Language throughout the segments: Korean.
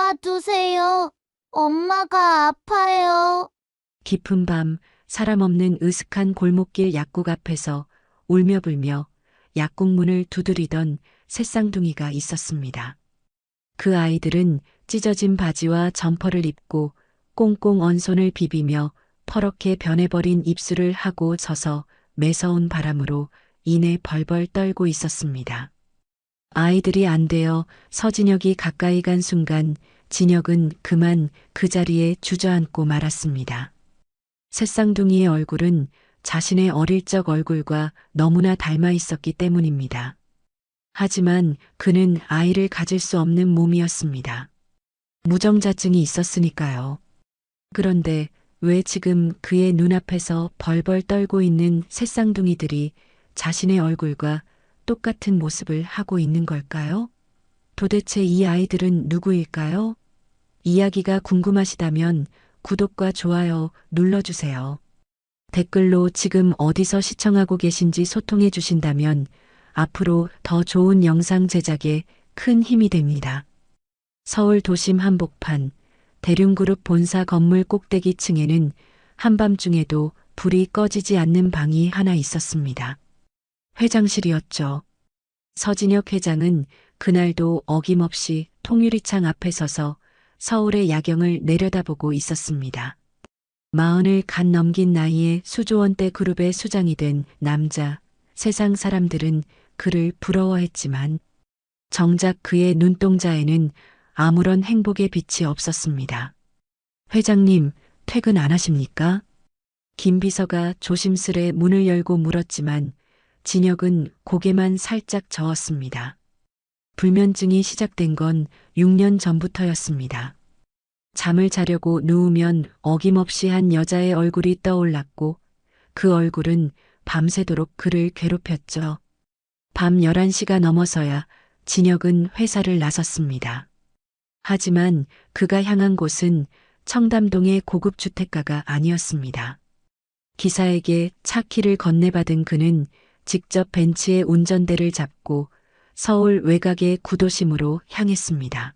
도와주세요. 엄마가 아파요. 깊은 밤 사람 없는 으슥한 골목길 약국 앞에서 울며불며 약국 문을 두드리던 새 쌍둥이가 있었습니다. 그 아이들은 찢어진 바지와 점퍼를 입고 꽁꽁 언 손을 비비며 퍼렇게 변해버린 입술을 하고 서서 매서운 바람으로 이내 벌벌 떨고 있었습니다. 아이들이 안 되어 서진혁이 가까이 간 순간 진혁은 그만 그 자리에 주저앉고 말았습니다. 새쌍둥이의 얼굴은 자신의 어릴 적 얼굴과 너무나 닮아 있었기 때문입니다. 하지만 그는 아이를 가질 수 없는 몸이었습니다. 무정자증이 있었으니까요. 그런데 왜 지금 그의 눈앞에서 벌벌 떨고 있는 새쌍둥이들이 자신의 얼굴과 똑같은 모습을 하고 있는 걸까요? 도대체 이 아이들은 누구일까요? 이야기가 궁금하시다면 구독과 좋아요 눌러주세요. 댓글로 지금 어디서 시청하고 계신지 소통해 주신다면 앞으로 더 좋은 영상 제작에 큰 힘이 됩니다. 서울 도심 한복판 대륜그룹 본사 건물 꼭대기층에는 한밤중에도 불이 꺼지지 않는 방이 하나 있었습니다. 회장실이었죠. 서진혁 회장은 그날도 어김없이 통유리창 앞에 서서 서울의 야경을 내려다보고 있었습니다. 40을 갓 넘긴 나이에 수조원대 그룹의 수장이 된 남자, 세상 사람들은 그를 부러워했지만 정작 그의 눈동자에는 아무런 행복의 빛이 없었습니다. 회장님, 퇴근 안 하십니까? 김 비서가 조심스레 문을 열고 물었지만 진혁은 고개만 살짝 저었습니다. 불면증이 시작된 건 6년 전부터였습니다. 잠을 자려고 누우면 어김없이 한 여자의 얼굴이 떠올랐고 그 얼굴은 밤새도록 그를 괴롭혔죠. 밤 11시가 넘어서야 진혁은 회사를 나섰습니다. 하지만 그가 향한 곳은 청담동의 고급 주택가가 아니었습니다. 기사에게 차 키를 건네받은 그는 직접 벤츠의 운전대를 잡고 서울 외곽의 구도심으로 향했습니다.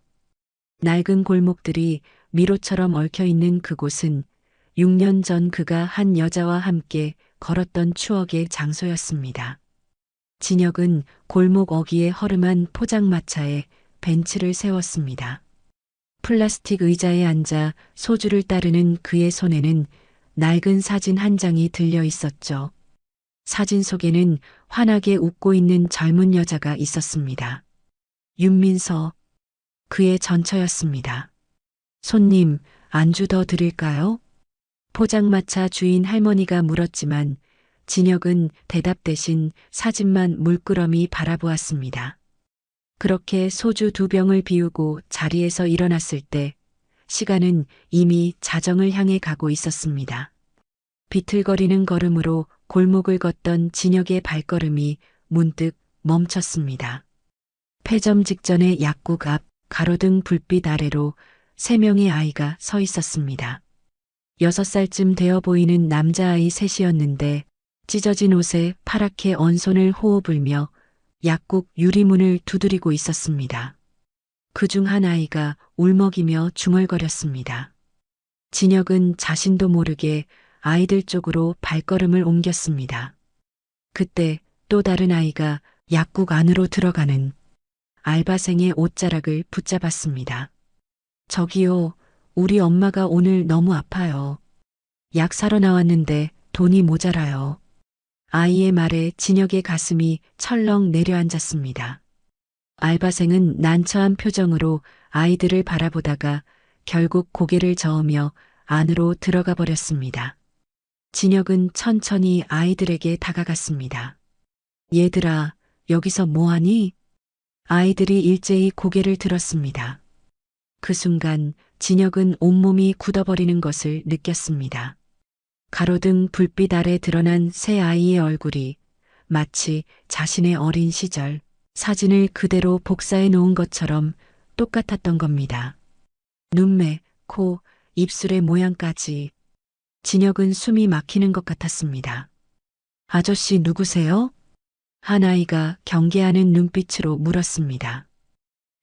낡은 골목들이 미로처럼 얽혀있는 그곳은 6년 전 그가 한 여자와 함께 걸었던 추억의 장소였습니다. 진혁은 골목 어귀에 허름한 포장마차에 벤츠를 세웠습니다. 플라스틱 의자에 앉아 소주를 따르는 그의 손에는 낡은 사진 한 장이 들려 있었죠. 사진 속에는 환하게 웃고 있는 젊은 여자가 있었습니다. 윤민서, 그의 전처였습니다. 손님, 안주 더 드릴까요? 포장마차 주인 할머니가 물었지만 진혁은 대답 대신 사진만 물끄러미 바라보았습니다. 그렇게 소주 2병을 비우고 자리에서 일어났을 때 시간은 이미 자정을 향해 가고 있었습니다. 비틀거리는 걸음으로 골목을 걷던 진혁의 발걸음이 문득 멈췄습니다. 폐점 직전의 약국 앞 가로등 불빛 아래로 3명의 아이가 서 있었습니다. 6살쯤 되어 보이는 남자아이 셋이었는데 찢어진 옷에 파랗게 언 손을 호호 불며 약국 유리문을 두드리고 있었습니다. 그중 한 아이가 울먹이며 중얼거렸습니다. 진혁은 자신도 모르게 아이들 쪽으로 발걸음을 옮겼습니다. 그때 또 다른 아이가 약국 안으로 들어가는 알바생의 옷자락을 붙잡았습니다. 저기요, 우리 엄마가 오늘 너무 아파요. 약 사러 나왔는데 돈이 모자라요. 아이의 말에 진혁의 가슴이 철렁 내려앉았습니다. 알바생은 난처한 표정으로 아이들을 바라보다가 결국 고개를 저으며 안으로 들어가 버렸습니다. 진혁은 천천히 아이들에게 다가갔습니다. 얘들아, 여기서 뭐하니? 아이들이 일제히 고개를 들었습니다. 그 순간 진혁은 온몸이 굳어버리는 것을 느꼈습니다. 가로등 불빛 아래 드러난 새 아이의 얼굴이 마치 자신의 어린 시절 사진을 그대로 복사해 놓은 것처럼 똑같았던 겁니다. 눈매, 코, 입술의 모양까지. 진혁은 숨이 막히는 것 같았습니다. 아저씨 누구세요? 한 아이가 경계하는 눈빛으로 물었습니다.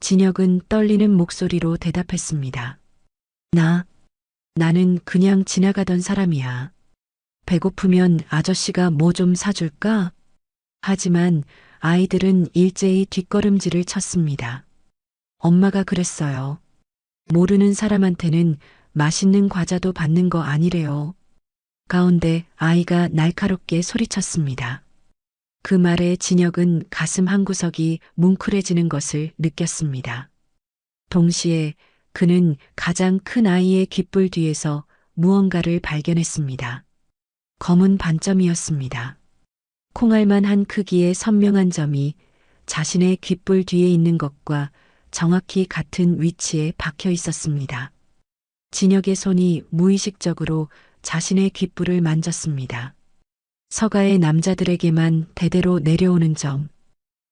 진혁은 떨리는 목소리로 대답했습니다. 나는 그냥 지나가던 사람이야. 배고프면 아저씨가 뭐 좀 사줄까? 하지만 아이들은 일제히 뒷걸음질을 쳤습니다. 엄마가 그랬어요. 모르는 사람한테는 맛있는 과자도 받는 거 아니래요. 가운데 아이가 날카롭게 소리쳤습니다. 그 말에 진혁은 가슴 한구석이 뭉클해지는 것을 느꼈습니다. 동시에 그는 가장 큰 아이의 귓불 뒤에서 무언가를 발견했습니다. 검은 반점이었습니다. 콩알만한 크기의 선명한 점이 자신의 귓불 뒤에 있는 것과 정확히 같은 위치에 박혀 있었습니다. 진혁의 손이 무의식적으로 자신의 귓불을 만졌습니다. 서가의 남자들에게만 대대로 내려오는 점,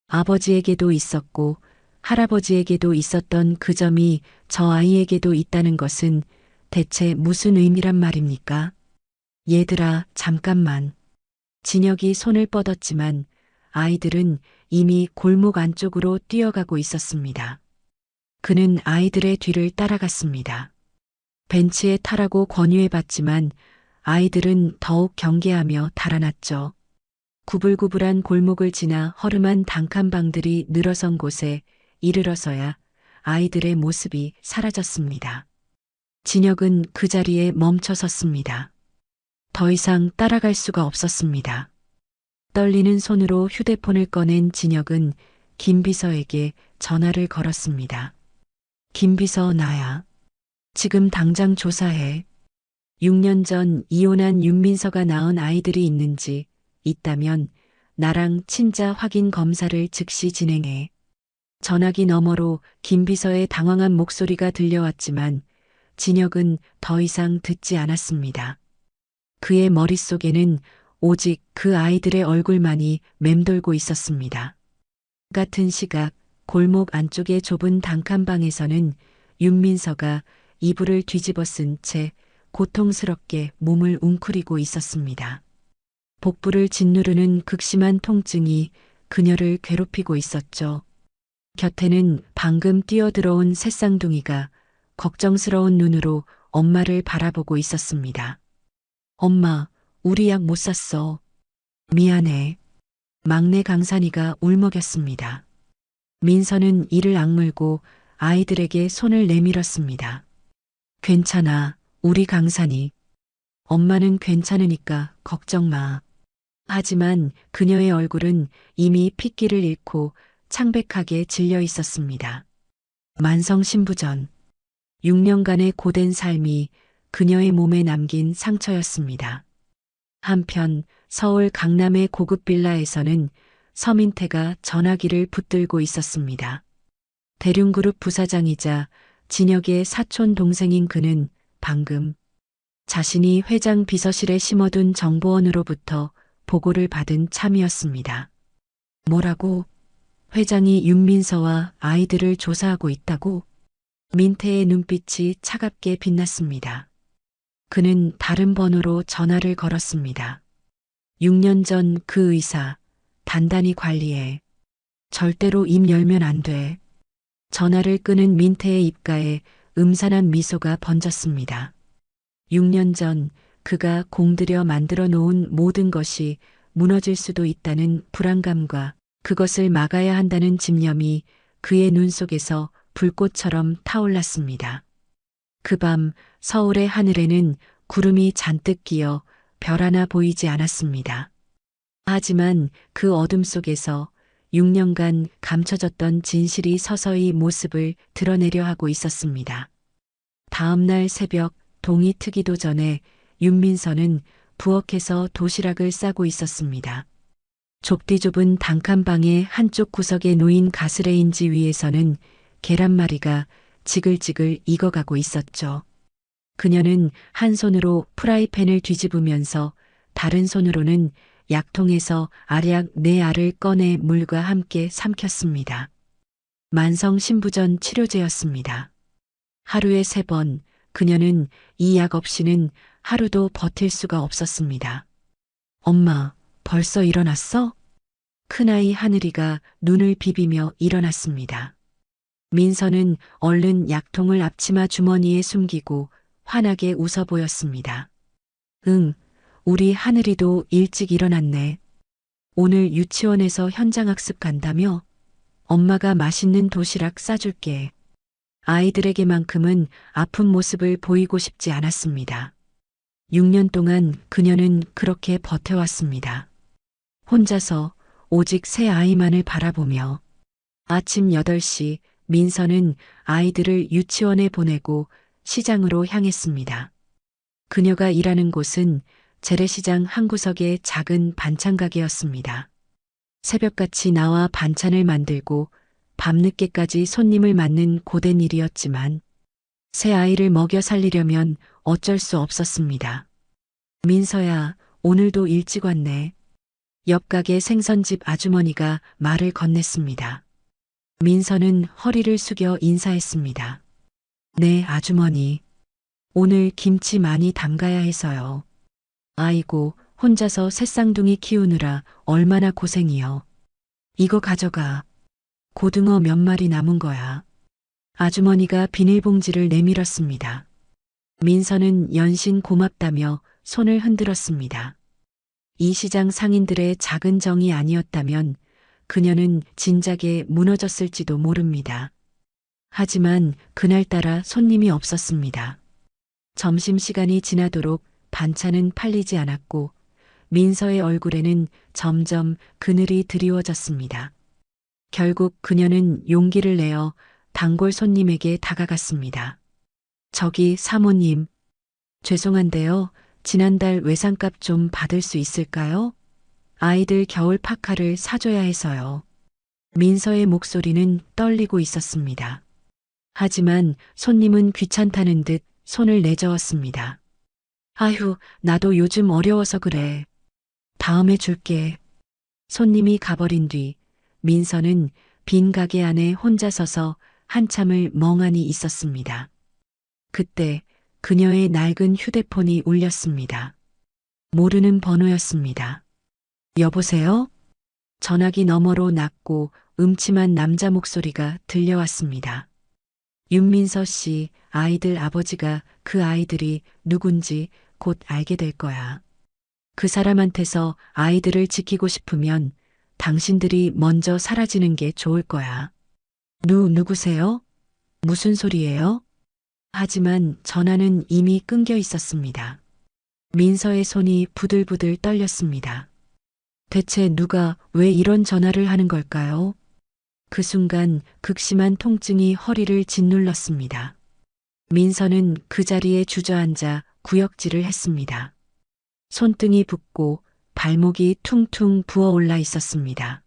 아버지에게도 있었고 할아버지에게도 있었던 그 점이 저 아이에게도 있다는 것은 대체 무슨 의미란 말입니까? 얘들아, 잠깐만. 진혁이 손을 뻗었지만 아이들은 이미 골목 안쪽으로 뛰어가고 있었습니다. 그는 아이들의 뒤를 따라갔습니다. 벤치에 타라고 권유해봤지만 아이들은 더욱 경계하며 달아났죠. 구불구불한 골목을 지나 허름한 단칸방들이 늘어선 곳에 이르러서야 아이들의 모습이 사라졌습니다. 진혁은 그 자리에 멈춰 섰습니다. 더 이상 따라갈 수가 없었습니다. 떨리는 손으로 휴대폰을 꺼낸 진혁은 김 비서에게 전화를 걸었습니다. 김 비서, 나야. 지금 당장 조사해. 6년 전 이혼한 윤민서가 낳은 아이들이 있는지 있다면 나랑 친자 확인 검사를 즉시 진행해. 전화기 너머로 김 비서의 당황한 목소리가 들려왔지만 진혁은 더 이상 듣지 않았습니다. 그의 머릿속에는 오직 그 아이들의 얼굴만이 맴돌고 있었습니다. 같은 시각 골목 안쪽의 좁은 단칸방에서는 윤민서가 이불을 뒤집어 쓴 채 고통스럽게 몸을 웅크리고 있었습니다. 복부를 짓누르는 극심한 통증이 그녀를 괴롭히고 있었죠. 곁에는 방금 뛰어들어온 새쌍둥이가 걱정스러운 눈으로 엄마를 바라보고 있었습니다. 엄마, 우리 약 못 샀어. 미안해. 막내 강산이가 울먹였습니다. 민서는 이를 악물고 아이들에게 손을 내밀었습니다. 괜찮아, 우리 강산이. 엄마는 괜찮으니까 걱정 마. 하지만 그녀의 얼굴은 이미 핏기를 잃고 창백하게 질려 있었습니다. 만성 신부전. 6년간의 고된 삶이 그녀의 몸에 남긴 상처였습니다. 한편 서울 강남의 고급 빌라에서는 서민태가 전화기를 붙들고 있었습니다. 대륜그룹 부사장이자 진혁의 사촌 동생인 그는 방금 자신이 회장 비서실에 심어둔 정보원으로부터 보고를 받은 참이었습니다. 뭐라고? 회장이 윤민서와 아이들을 조사하고 있다고? 민태의 눈빛이 차갑게 빛났습니다. 그는 다른 번호로 전화를 걸었습니다. 6년 전 그 의사, 단단히 관리해. 절대로 입 열면 안 돼. 전화를 끄는 민태의 입가에 음산한 미소가 번졌습니다. 6년 전 그가 공들여 만들어 놓은 모든 것이 무너질 수도 있다는 불안감과 그것을 막아야 한다는 집념이 그의 눈 속에서 불꽃처럼 타올랐습니다. 그 밤 서울의 하늘에는 구름이 잔뜩 끼어 별 하나 보이지 않았습니다. 하지만 그 어둠 속에서 6년간 감춰졌던 진실이 서서히 모습을 드러내려 하고 있었습니다. 다음 날 새벽 동이 트기도 전에 윤민서는 부엌에서 도시락을 싸고 있었습니다. 좁디 좁은 단칸방의 한쪽 구석에 놓인 가스레인지 위에서는 계란말이가 지글지글 익어가고 있었죠. 그녀는 한 손으로 프라이팬을 뒤집으면서 다른 손으로는 약통에서 알약 4알을 꺼내 물과 함께 삼켰습니다. 만성 신부전 치료제였습니다. 하루에 3번 그녀는 이 약 없이는 하루도 버틸 수가 없었습니다. 엄마, 벌써 일어났어? 큰아이 하늘이가 눈을 비비며 일어났습니다. 민서는 얼른 약통을 앞치마 주머니에 숨기고 환하게 웃어 보였습니다. 응, 우리 하늘이도 일찍 일어났네. 오늘 유치원에서 현장학습 간다며? 엄마가 맛있는 도시락 싸줄게. 아이들에게만큼은 아픈 모습을 보이고 싶지 않았습니다. 6년 동안 그녀는 그렇게 버텨왔습니다. 혼자서 오직 새 아이만을 바라보며 아침 8시 민서는 아이들을 유치원에 보내고 시장으로 향했습니다. 그녀가 일하는 곳은 재래시장 한 구석의 작은 반찬 가게였습니다. 새벽같이 나와 반찬을 만들고 밤늦게까지 손님을 맞는 고된 일이었지만 새 아이를 먹여 살리려면 어쩔 수 없었습니다. 민서야, 오늘도 일찍 왔네. 옆 가게 생선집 아주머니가 말을 건넸습니다. 민서는 허리를 숙여 인사했습니다. 네, 아주머니. 오늘 김치 많이 담가야 해서요. 아이고, 혼자서 새쌍둥이 키우느라 얼마나 고생이요. 이거 가져가. 고등어 몇 마리 남은 거야. 아주머니가 비닐봉지를 내밀었습니다. 민서는 연신 고맙다며 손을 흔들었습니다. 이 시장 상인들의 작은 정이 아니었다면 그녀는 진작에 무너졌을지도 모릅니다. 하지만 그날따라 손님이 없었습니다. 점심시간이 지나도록 반찬은 팔리지 않았고 민서의 얼굴에는 점점 그늘이 드리워졌습니다. 결국 그녀는 용기를 내어 단골 손님에게 다가갔습니다. 저기 사모님, 죄송한데요. 지난달 외상값 좀 받을 수 있을까요? 아이들 겨울 파카를 사줘야 해서요. 민서의 목소리는 떨리고 있었습니다. 하지만 손님은 귀찮다는 듯 손을 내저었습니다. 아휴, 나도 요즘 어려워서 그래. 다음에 줄게. 손님이 가버린 뒤 민서는 빈 가게 안에 혼자 서서 한참을 멍하니 있었습니다. 그때 그녀의 낡은 휴대폰이 울렸습니다. 모르는 번호였습니다. 여보세요? 전화기 너머로 낮고 음침한 남자 목소리가 들려왔습니다. 윤민서 씨, 아이들 아버지가 그 아이들이 누군지 곧 알게 될 거야. 그 사람한테서 아이들을 지키고 싶으면 당신들이 먼저 사라지는 게 좋을 거야. 누구세요? 무슨 소리예요? 하지만 전화는 이미 끊겨 있었습니다. 민서의 손이 부들부들 떨렸습니다. 대체 누가 왜 이런 전화를 하는 걸까요? 그 순간 극심한 통증이 허리를 짓눌렀습니다. 민서는 그 자리에 주저앉아 구역질을 했습니다. 손등이 붓고 발목이 퉁퉁 부어올라 있었습니다.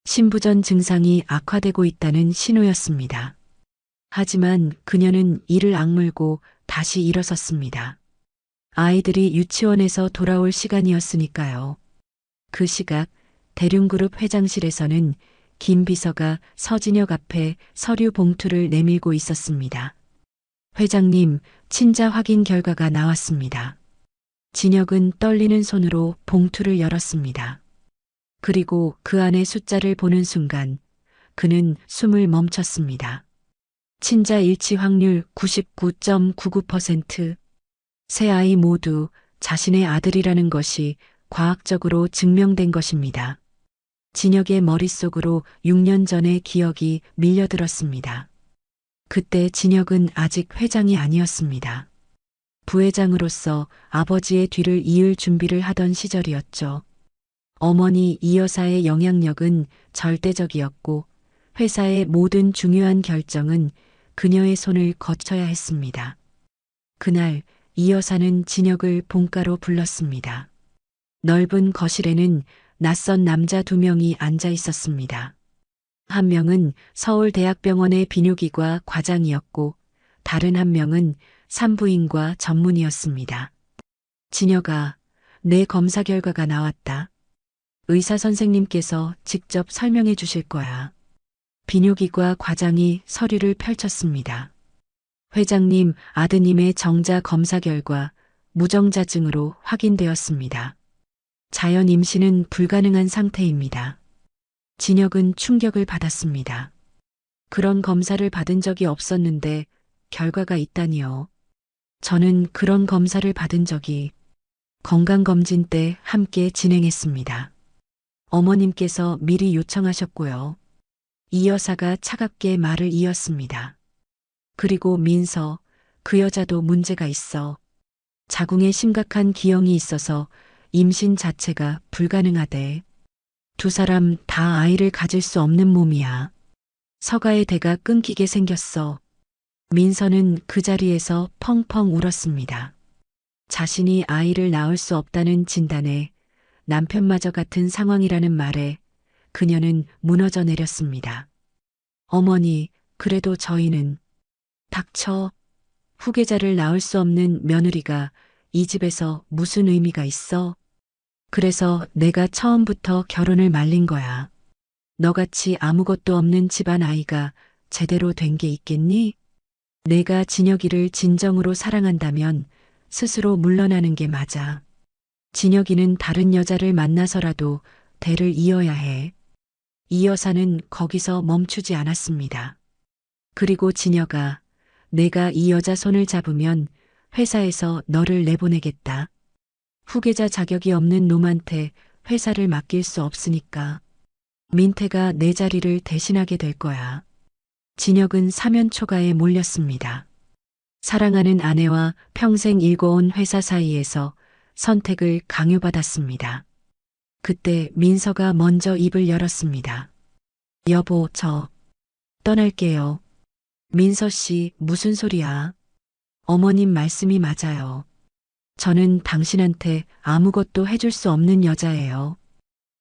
신부전 증상이 악화되고 있다는 신호였습니다. 하지만 그녀는 이를 악물고 다시 일어섰습니다. 아이들이 유치원에서 돌아올 시간이었으니까요. 그 시각 대륜그룹 회장실에서는 김 비서가 서진혁 앞에 서류 봉투를 내밀고 있었습니다. 회장님, 친자 확인 결과가 나왔습니다. 진혁은 떨리는 손으로 봉투를 열었습니다. 그리고 그 안의 숫자를 보는 순간 그는 숨을 멈췄습니다. 친자 일치 확률 99.99%. 세 아이 모두 자신의 아들이라는 것이 과학적으로 증명된 것입니다. 진혁의 머릿속으로 6년 전의 기억이 밀려들었습니다. 그때 진혁은 아직 회장이 아니었습니다. 부회장으로서 아버지의 뒤를 이을 준비를 하던 시절이었죠. 어머니 이 여사의 영향력은 절대적이었고 회사의 모든 중요한 결정은 그녀의 손을 거쳐야 했습니다. 그날 이 여사는 진혁을 본가로 불렀습니다. 넓은 거실에는 낯선 남자 2명이 앉아 있었습니다. 한 명은 서울대학병원의 비뇨기과 과장이었고 다른 한 명은 산부인과 전문의였습니다. 진혁아, 내 검사 결과가 나왔다. 의사 선생님께서 직접 설명해 주실 거야. 비뇨기과 과장이 서류를 펼쳤습니다. 회장님, 아드님의 정자 검사 결과 무정자증으로 확인되었습니다. 자연 임신은 불가능한 상태입니다. 진혁은 충격을 받았습니다. 그런 검사를 받은 적이 없었는데 결과가 있다니요. 저는 그런 검사를 받은 적이 건강검진 때 함께 진행했습니다. 어머님께서 미리 요청하셨고요. 이 여사가 차갑게 말을 이었습니다. 그리고 민서, 그 여자도 문제가 있어. 자궁에 심각한 기형이 있어서 임신 자체가 불가능하대. 두 사람 다 아이를 가질 수 없는 몸이야. 서가의 대가 끊기게 생겼어. 민서는 그 자리에서 펑펑 울었습니다. 자신이 아이를 낳을 수 없다는 진단에 남편마저 같은 상황이라는 말에 그녀는 무너져 내렸습니다. 어머니, 그래도 저희는 닥쳐. 후계자를 낳을 수 없는 며느리가 이 집에서 무슨 의미가 있어? 그래서 내가 처음부터 결혼을 말린 거야. 너같이 아무것도 없는 집안 아이가 제대로 된 게 있겠니? 내가 진혁이를 진정으로 사랑한다면 스스로 물러나는 게 맞아. 진혁이는 다른 여자를 만나서라도 대를 이어야 해. 이 여사는 거기서 멈추지 않았습니다. 그리고 진혁아, 내가 이 여자 손을 잡으면 회사에서 너를 내보내겠다. 후계자 자격이 없는 놈한테 회사를 맡길 수 없으니까. 민태가 내 자리를 대신하게 될 거야. 진혁은 사면초가에 몰렸습니다. 사랑하는 아내와 평생 일궈온 회사 사이에서 선택을 강요받았습니다. 그때 민서가 먼저 입을 열었습니다. 여보, 저 떠날게요. 민서 씨, 무슨 소리야? 어머님 말씀이 맞아요. 저는 당신한테 아무것도 해줄 수 없는 여자예요.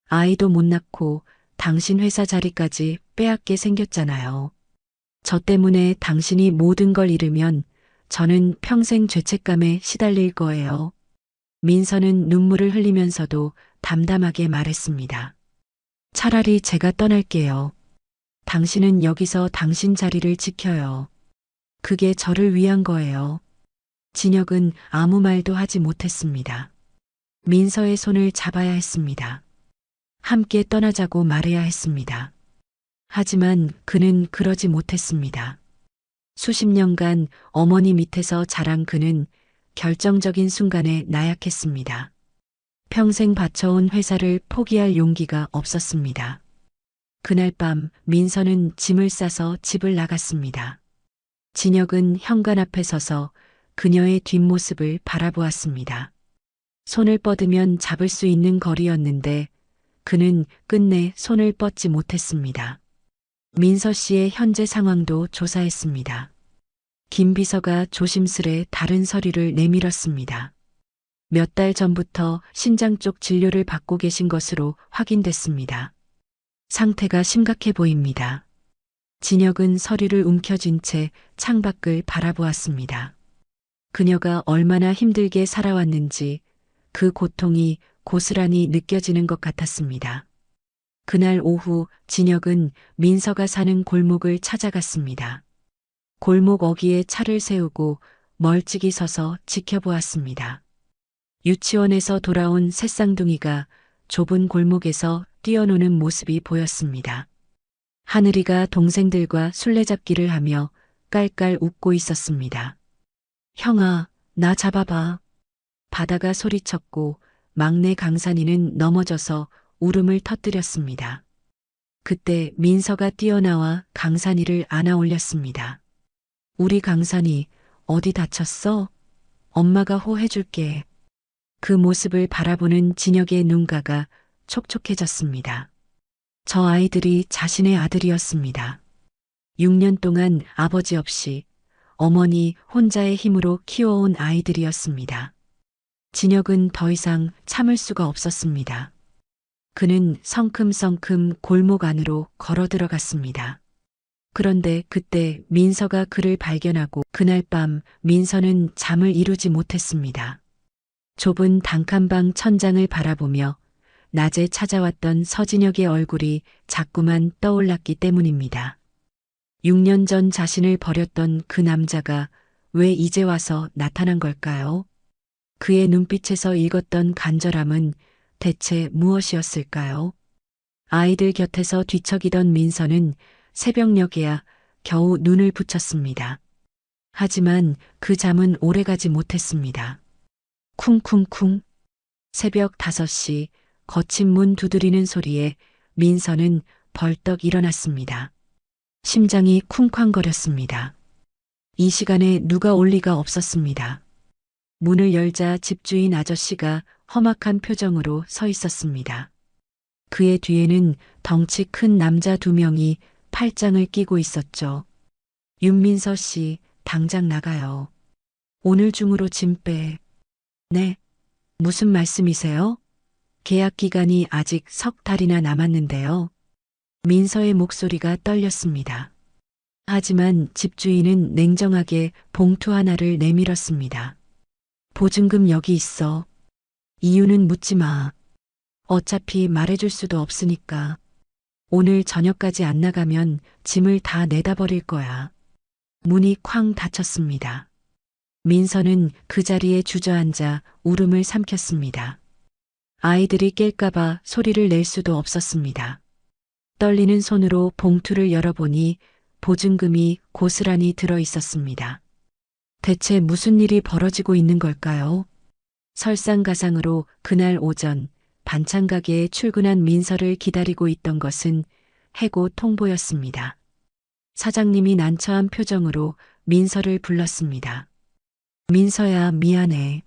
아이도 못 낳고 당신 회사 자리까지 빼앗게 생겼잖아요. 저 때문에 당신이 모든 걸 잃으면 저는 평생 죄책감에 시달릴 거예요. 민서는 눈물을 흘리면서도 담담하게 말했습니다. 차라리 제가 떠날게요. 당신은 여기서 당신 자리를 지켜요. 그게 저를 위한 거예요. 진혁은 아무 말도 하지 못했습니다. 민서의 손을 잡아야 했습니다. 함께 떠나자고 말해야 했습니다. 하지만 그는 그러지 못했습니다. 수십 년간 어머니 밑에서 자란 그는 결정적인 순간에 나약했습니다. 평생 바쳐온 회사를 포기할 용기가 없었습니다. 그날 밤 민서는 짐을 싸서 집을 나갔습니다. 진혁은 현관 앞에 서서 그녀의 뒷모습을 바라보았습니다. 손을 뻗으면 잡을 수 있는 거리였는데 그는 끝내 손을 뻗지 못했습니다. 민서 씨의 현재 상황도 조사했습니다. 김 비서가 조심스레 다른 서류를 내밀었습니다. 몇 달 전부터 신장 쪽 진료를 받고 계신 것으로 확인됐습니다. 상태가 심각해 보입니다. 진혁은 서류를 움켜쥔 채 창밖을 바라보았습니다. 그녀가 얼마나 힘들게 살아왔는지 그 고통이 고스란히 느껴지는 것 같았습니다. 그날 오후 진혁은 민서가 사는 골목을 찾아갔습니다. 골목 어귀에 차를 세우고 멀찍이 서서 지켜보았습니다. 유치원에서 돌아온 새쌍둥이가 좁은 골목에서 뛰어노는 모습이 보였습니다. 하늘이가 동생들과 술래잡기를 하며 깔깔 웃고 있었습니다. 형아, 나 잡아봐. 바다가 소리쳤고 막내 강산이는 넘어져서 울음을 터뜨렸습니다. 그때 민서가 뛰어나와 강산이를 안아 올렸습니다. 우리 강산이 어디 다쳤어? 엄마가 호해줄게. 그 모습을 바라보는 진혁의 눈가가 촉촉해졌습니다. 저 아이들이 자신의 아들이었습니다. 6년 동안 아버지 없이 어머니 혼자의 힘으로 키워온 아이들이었습니다. 진혁은 더 이상 참을 수가 없었습니다. 그는 성큼성큼 골목 안으로 걸어 들어갔습니다. 그런데 그때 민서가 그를 발견하고 그날 밤 민서는 잠을 이루지 못했습니다. 좁은 단칸방 천장을 바라보며 낮에 찾아왔던 서진혁의 얼굴이 자꾸만 떠올랐기 때문입니다. 6년 전 자신을 버렸던 그 남자가 왜 이제 와서 나타난 걸까요? 그의 눈빛에서 읽었던 간절함은 대체 무엇이었을까요? 아이들 곁에서 뒤척이던 민서는 새벽녘에야 겨우 눈을 붙였습니다. 하지만 그 잠은 오래가지 못했습니다. 쿵쿵쿵. 새벽 5시 거친 문 두드리는 소리에 민서는 벌떡 일어났습니다. 심장이 쿵쾅거렸습니다. 이 시간에 누가 올 리가 없었습니다. 문을 열자 집주인 아저씨가 험악한 표정으로 서 있었습니다. 그의 뒤에는 덩치 큰 남자 2명이 팔짱을 끼고 있었죠. 윤민서 씨, 당장 나가요. 오늘 중으로 짐 빼. 네. 무슨 말씀이세요? 계약 기간이 아직 석 달이나 남았는데요. 민서의 목소리가 떨렸습니다. 하지만 집주인은 냉정하게 봉투 하나를 내밀었습니다. 보증금 여기 있어. 이유는 묻지 마. 어차피 말해줄 수도 없으니까. 오늘 저녁까지 안 나가면 짐을 다 내다 버릴 거야. 문이 쾅 닫혔습니다. 민서는 그 자리에 주저앉아 울음을 삼켰습니다. 아이들이 깰까봐 소리를 낼 수도 없었습니다. 떨리는 손으로 봉투를 열어보니 보증금이 고스란히 들어 있었습니다. 대체 무슨 일이 벌어지고 있는 걸까요? 설상가상으로 그날 오전 반찬 가게에 출근한 민서를 기다리고 있던 것은 해고 통보였습니다. 사장님이 난처한 표정으로 민서를 불렀습니다. 민서야, 미안해.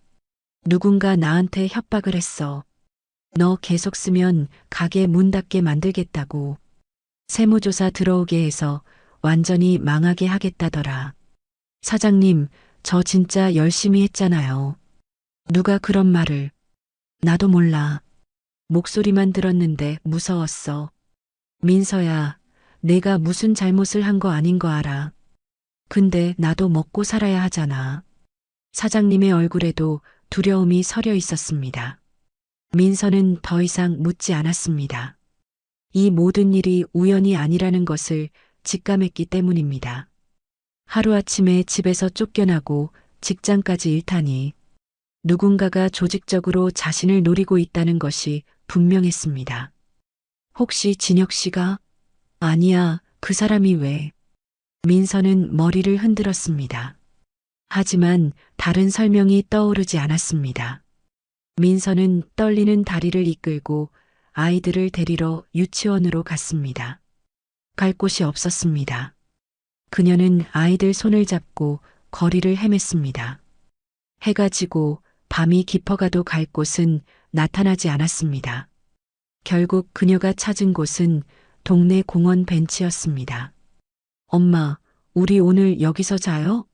누군가 나한테 협박을 했어. 너 계속 쓰면 가게 문 닫게 만들겠다고. 세무조사 들어오게 해서 완전히 망하게 하겠다더라. 사장님, 저 진짜 열심히 했잖아요. 누가 그런 말을. 나도 몰라. 목소리만 들었는데 무서웠어. 민서야, 내가 무슨 잘못을 한 거 아닌 거 알아. 근데 나도 먹고 살아야 하잖아. 사장님의 얼굴에도 두려움이 서려 있었습니다. 민서는 더 이상 묻지 않았습니다. 이 모든 일이 우연이 아니라는 것을 직감했기 때문입니다. 하루아침에 집에서 쫓겨나고 직장까지 잃다니 누군가가 조직적으로 자신을 노리고 있다는 것이 분명했습니다. 혹시 진혁 씨가? 아니야, 그 사람이 왜? 민서는 머리를 흔들었습니다. 하지만 다른 설명이 떠오르지 않았습니다. 민서는 떨리는 다리를 이끌고 아이들을 데리러 유치원으로 갔습니다. 갈 곳이 없었습니다. 그녀는 아이들 손을 잡고 거리를 헤맸습니다. 해가 지고 밤이 깊어가도 갈 곳은 나타나지 않았습니다. 결국 그녀가 찾은 곳은 동네 공원 벤치였습니다. 엄마, 우리 오늘 여기서 자요?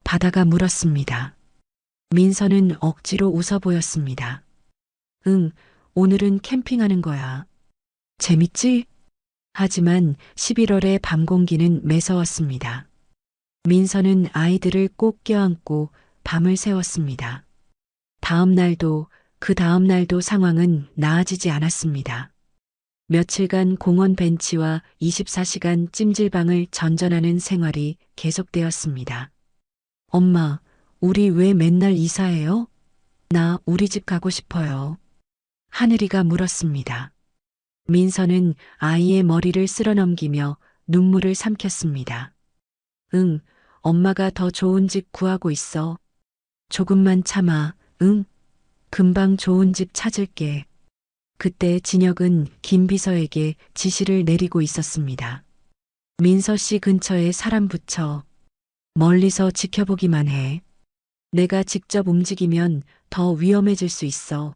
바다가 물었습니다. 민서는 억지로 웃어 보였습니다. 응, 오늘은 캠핑하는 거야. 재밌지? 하지만 11월의 밤 공기는 매서웠습니다. 민서는 아이들을 꼭 껴안고 밤을 새웠습니다. 다음 날도 그 다음 날도 상황은 나아지지 않았습니다. 며칠간 공원 벤치와 24시간 찜질방을 전전하는 생활이 계속되었습니다. 엄마, 우리 왜 맨날 이사해요? 나 우리 집 가고 싶어요. 하늘이가 물었습니다. 민서는 아이의 머리를 쓸어넘기며 눈물을 삼켰습니다. 응, 엄마가 더 좋은 집 구하고 있어. 조금만 참아, 응? 금방 좋은 집 찾을게. 그때 진혁은 김 비서에게 지시를 내리고 있었습니다. 민서 씨 근처에 사람 붙여. 멀리서 지켜보기만 해. 내가 직접 움직이면 더 위험해질 수 있어.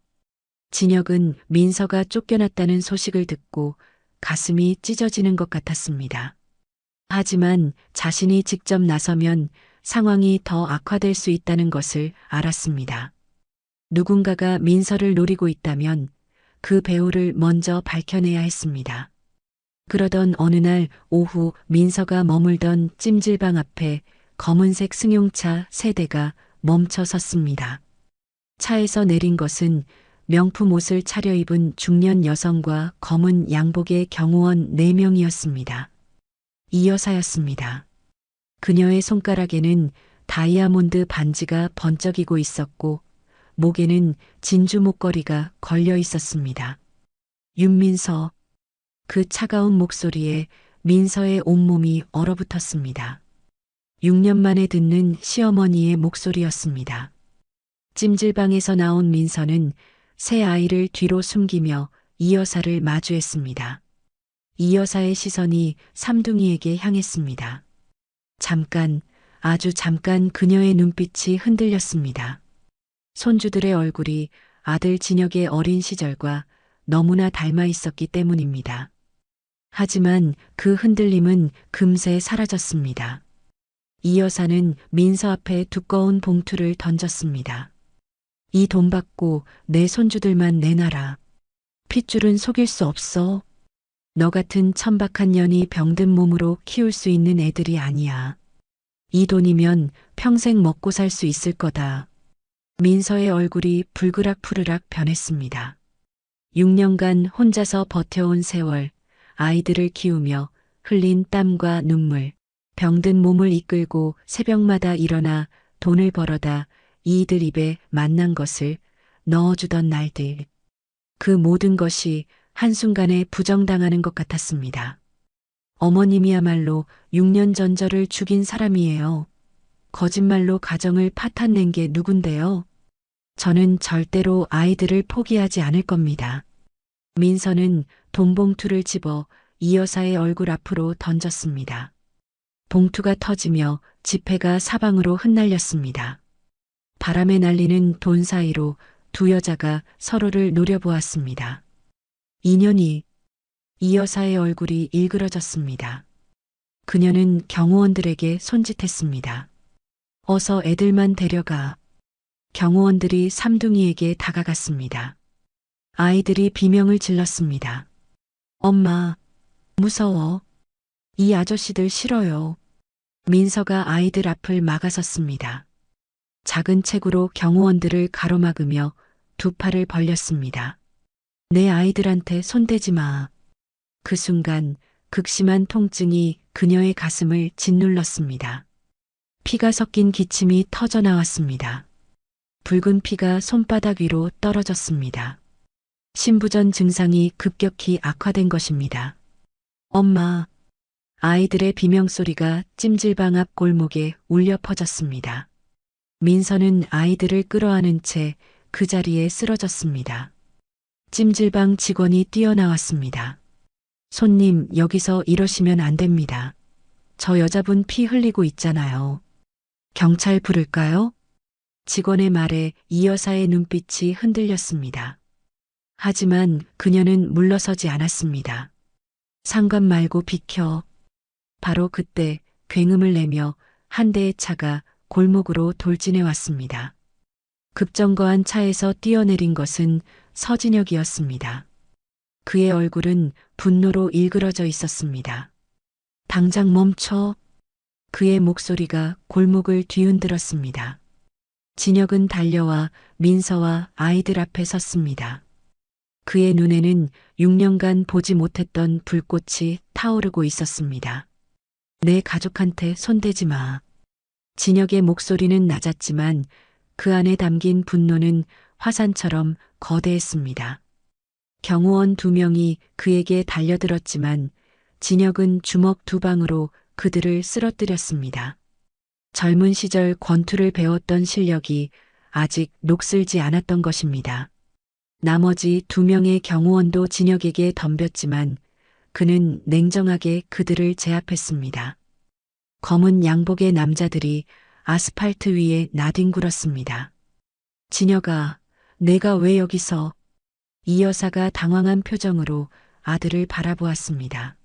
진혁은 민서가 쫓겨났다는 소식을 듣고 가슴이 찢어지는 것 같았습니다. 하지만 자신이 직접 나서면 상황이 더 악화될 수 있다는 것을 알았습니다. 누군가가 민서를 노리고 있다면 그 배후를 먼저 밝혀내야 했습니다. 그러던 어느 날 오후 민서가 머물던 찜질방 앞에 검은색 승용차 3대가 멈춰 섰습니다. 차에서 내린 것은 명품 옷을 차려입은 중년 여성과 검은 양복의 경호원 4명이었습니다. 이 여사였습니다. 그녀의 손가락에는 다이아몬드 반지가 번쩍이고 있었고 목에는 진주 목걸이가 걸려 있었습니다. 윤민서. 그 차가운 목소리에 민서의 온몸이 얼어붙었습니다. 6년 만에 듣는 시어머니의 목소리였습니다. 찜질방에서 나온 민서는 새 아이를 뒤로 숨기며 이 여사를 마주했습니다. 이 여사의 시선이 삼둥이에게 향했습니다. 잠깐, 아주 잠깐 그녀의 눈빛이 흔들렸습니다. 손주들의 얼굴이 아들 진혁의 어린 시절과 너무나 닮아 있었기 때문입니다. 하지만 그 흔들림은 금세 사라졌습니다. 이 여사는 민서 앞에 두꺼운 봉투를 던졌습니다. 이 돈 받고 내 손주들만 내놔라. 핏줄은 속일 수 없어. 너 같은 천박한 년이 병든 몸으로 키울 수 있는 애들이 아니야. 이 돈이면 평생 먹고 살 수 있을 거다. 민서의 얼굴이 불그락푸르락 변했습니다. 6년간 혼자서 버텨온 세월, 아이들을 키우며 흘린 땀과 눈물, 병든 몸을 이끌고 새벽마다 일어나 돈을 벌어다 이들 입에 맛난 것을 넣어주던 날들. 그 모든 것이 한순간에 부정당하는 것 같았습니다. 어머님이야말로 6년 전 저를 죽인 사람이에요. 거짓말로 가정을 파탄낸 게 누군데요? 저는 절대로 아이들을 포기하지 않을 겁니다. 민서는 돈봉투를 집어 이 여사의 얼굴 앞으로 던졌습니다. 봉투가 터지며 지폐가 사방으로 흩날렸습니다. 바람에 날리는 돈 사이로 두 여자가 서로를 노려보았습니다. 인연이 이 여사의 얼굴이 일그러졌습니다. 그녀는 경호원들에게 손짓했습니다. 어서 애들만 데려가. 경호원들이 삼둥이에게 다가갔습니다. 아이들이 비명을 질렀습니다. 엄마, 무서워. 이 아저씨들 싫어요. 민서가 아이들 앞을 막아섰습니다. 작은 책으로 경호원들을 가로막으며 두 팔을 벌렸습니다. 내 아이들한테 손대지 마. 그 순간 극심한 통증이 그녀의 가슴을 짓눌렀습니다. 피가 섞인 기침이 터져 나왔습니다. 붉은 피가 손바닥 위로 떨어졌습니다. 신부전 증상이 급격히 악화된 것입니다. 엄마, 아이들의 비명소리가 찜질방 앞 골목에 울려 퍼졌습니다. 민서는 아이들을 끌어안은 채 그 자리에 쓰러졌습니다. 찜질방 직원이 뛰어나왔습니다. 손님, 여기서 이러시면 안 됩니다. 저 여자분 피 흘리고 있잖아요. 경찰 부를까요? 직원의 말에 이 여사의 눈빛이 흔들렸습니다. 하지만 그녀는 물러서지 않았습니다. 상관 말고 비켜. 바로 그때 굉음을 내며 한 대의 차가 골목으로 돌진해 왔습니다. 급정거한 차에서 뛰어내린 것은 서진혁이었습니다. 그의 얼굴은 분노로 일그러져 있었습니다. 당장 멈춰. 그의 목소리가 골목을 뒤흔들었습니다. 진혁은 달려와 민서와 아이들 앞에 섰습니다. 그의 눈에는 6년간 보지 못했던 불꽃이 타오르고 있었습니다. 내 가족한테 손대지 마. 진혁의 목소리는 낮았지만 그 안에 담긴 분노는 화산처럼 거대했습니다. 경호원 2명이 그에게 달려들었지만 진혁은 주먹 2방으로 그들을 쓰러뜨렸습니다. 젊은 시절 권투를 배웠던 실력이 아직 녹슬지 않았던 것입니다. 나머지 2명의 경호원도 진혁에게 덤볐지만 그는 냉정하게 그들을 제압했습니다. 검은 양복의 남자들이 아스팔트 위에 나뒹굴었습니다. 진혁아, 내가 왜 여기서? 이 여사가 당황한 표정으로 아들을 바라보았습니다.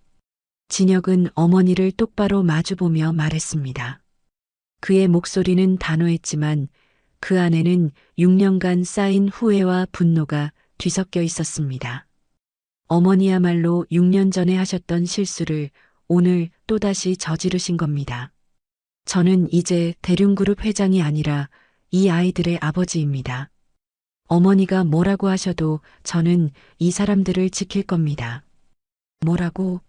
진혁은 어머니를 똑바로 마주보며 말했습니다. 그의 목소리는 단호했지만 그 안에는 6년간 쌓인 후회와 분노가 뒤섞여 있었습니다. 어머니야말로 6년 전에 하셨던 실수를 오늘 또다시 저지르신 겁니다. 저는 이제 대륜그룹 회장이 아니라 이 아이들의 아버지입니다. 어머니가 뭐라고 하셔도 저는 이 사람들을 지킬 겁니다. 뭐라고?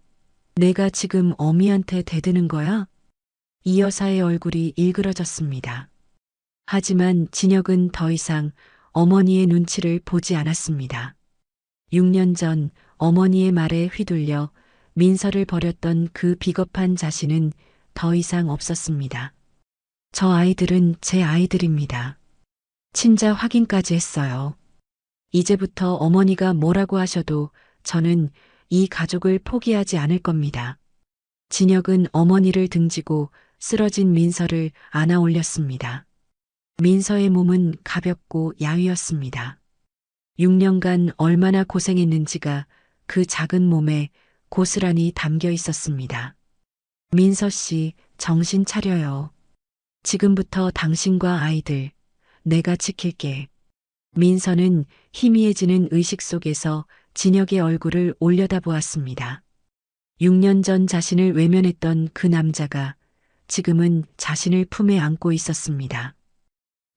내가 지금 어미한테 대드는 거야? 이 여사의 얼굴이 일그러졌습니다. 하지만 진혁은 더 이상 어머니의 눈치를 보지 않았습니다. 6년 전 어머니의 말에 휘둘려 민서를 버렸던 그 비겁한 자신은 더 이상 없었습니다. 저 아이들은 제 아이들입니다. 친자 확인까지 했어요. 이제부터 어머니가 뭐라고 하셔도 저는 이 가족을 포기하지 않을 겁니다. 진혁은 어머니를 등지고 쓰러진 민서를 안아 올렸습니다. 민서의 몸은 가볍고 야위었습니다. 6년간 얼마나 고생했는지가 그 작은 몸에 고스란히 담겨 있었습니다. 민서 씨, 정신 차려요. 지금부터 당신과 아이들, 내가 지킬게. 민서는 희미해지는 의식 속에서 진혁의 얼굴을 올려다보았습니다. 6년 전 자신을 외면했던 그 남자가 지금은 자신을 품에 안고 있었습니다.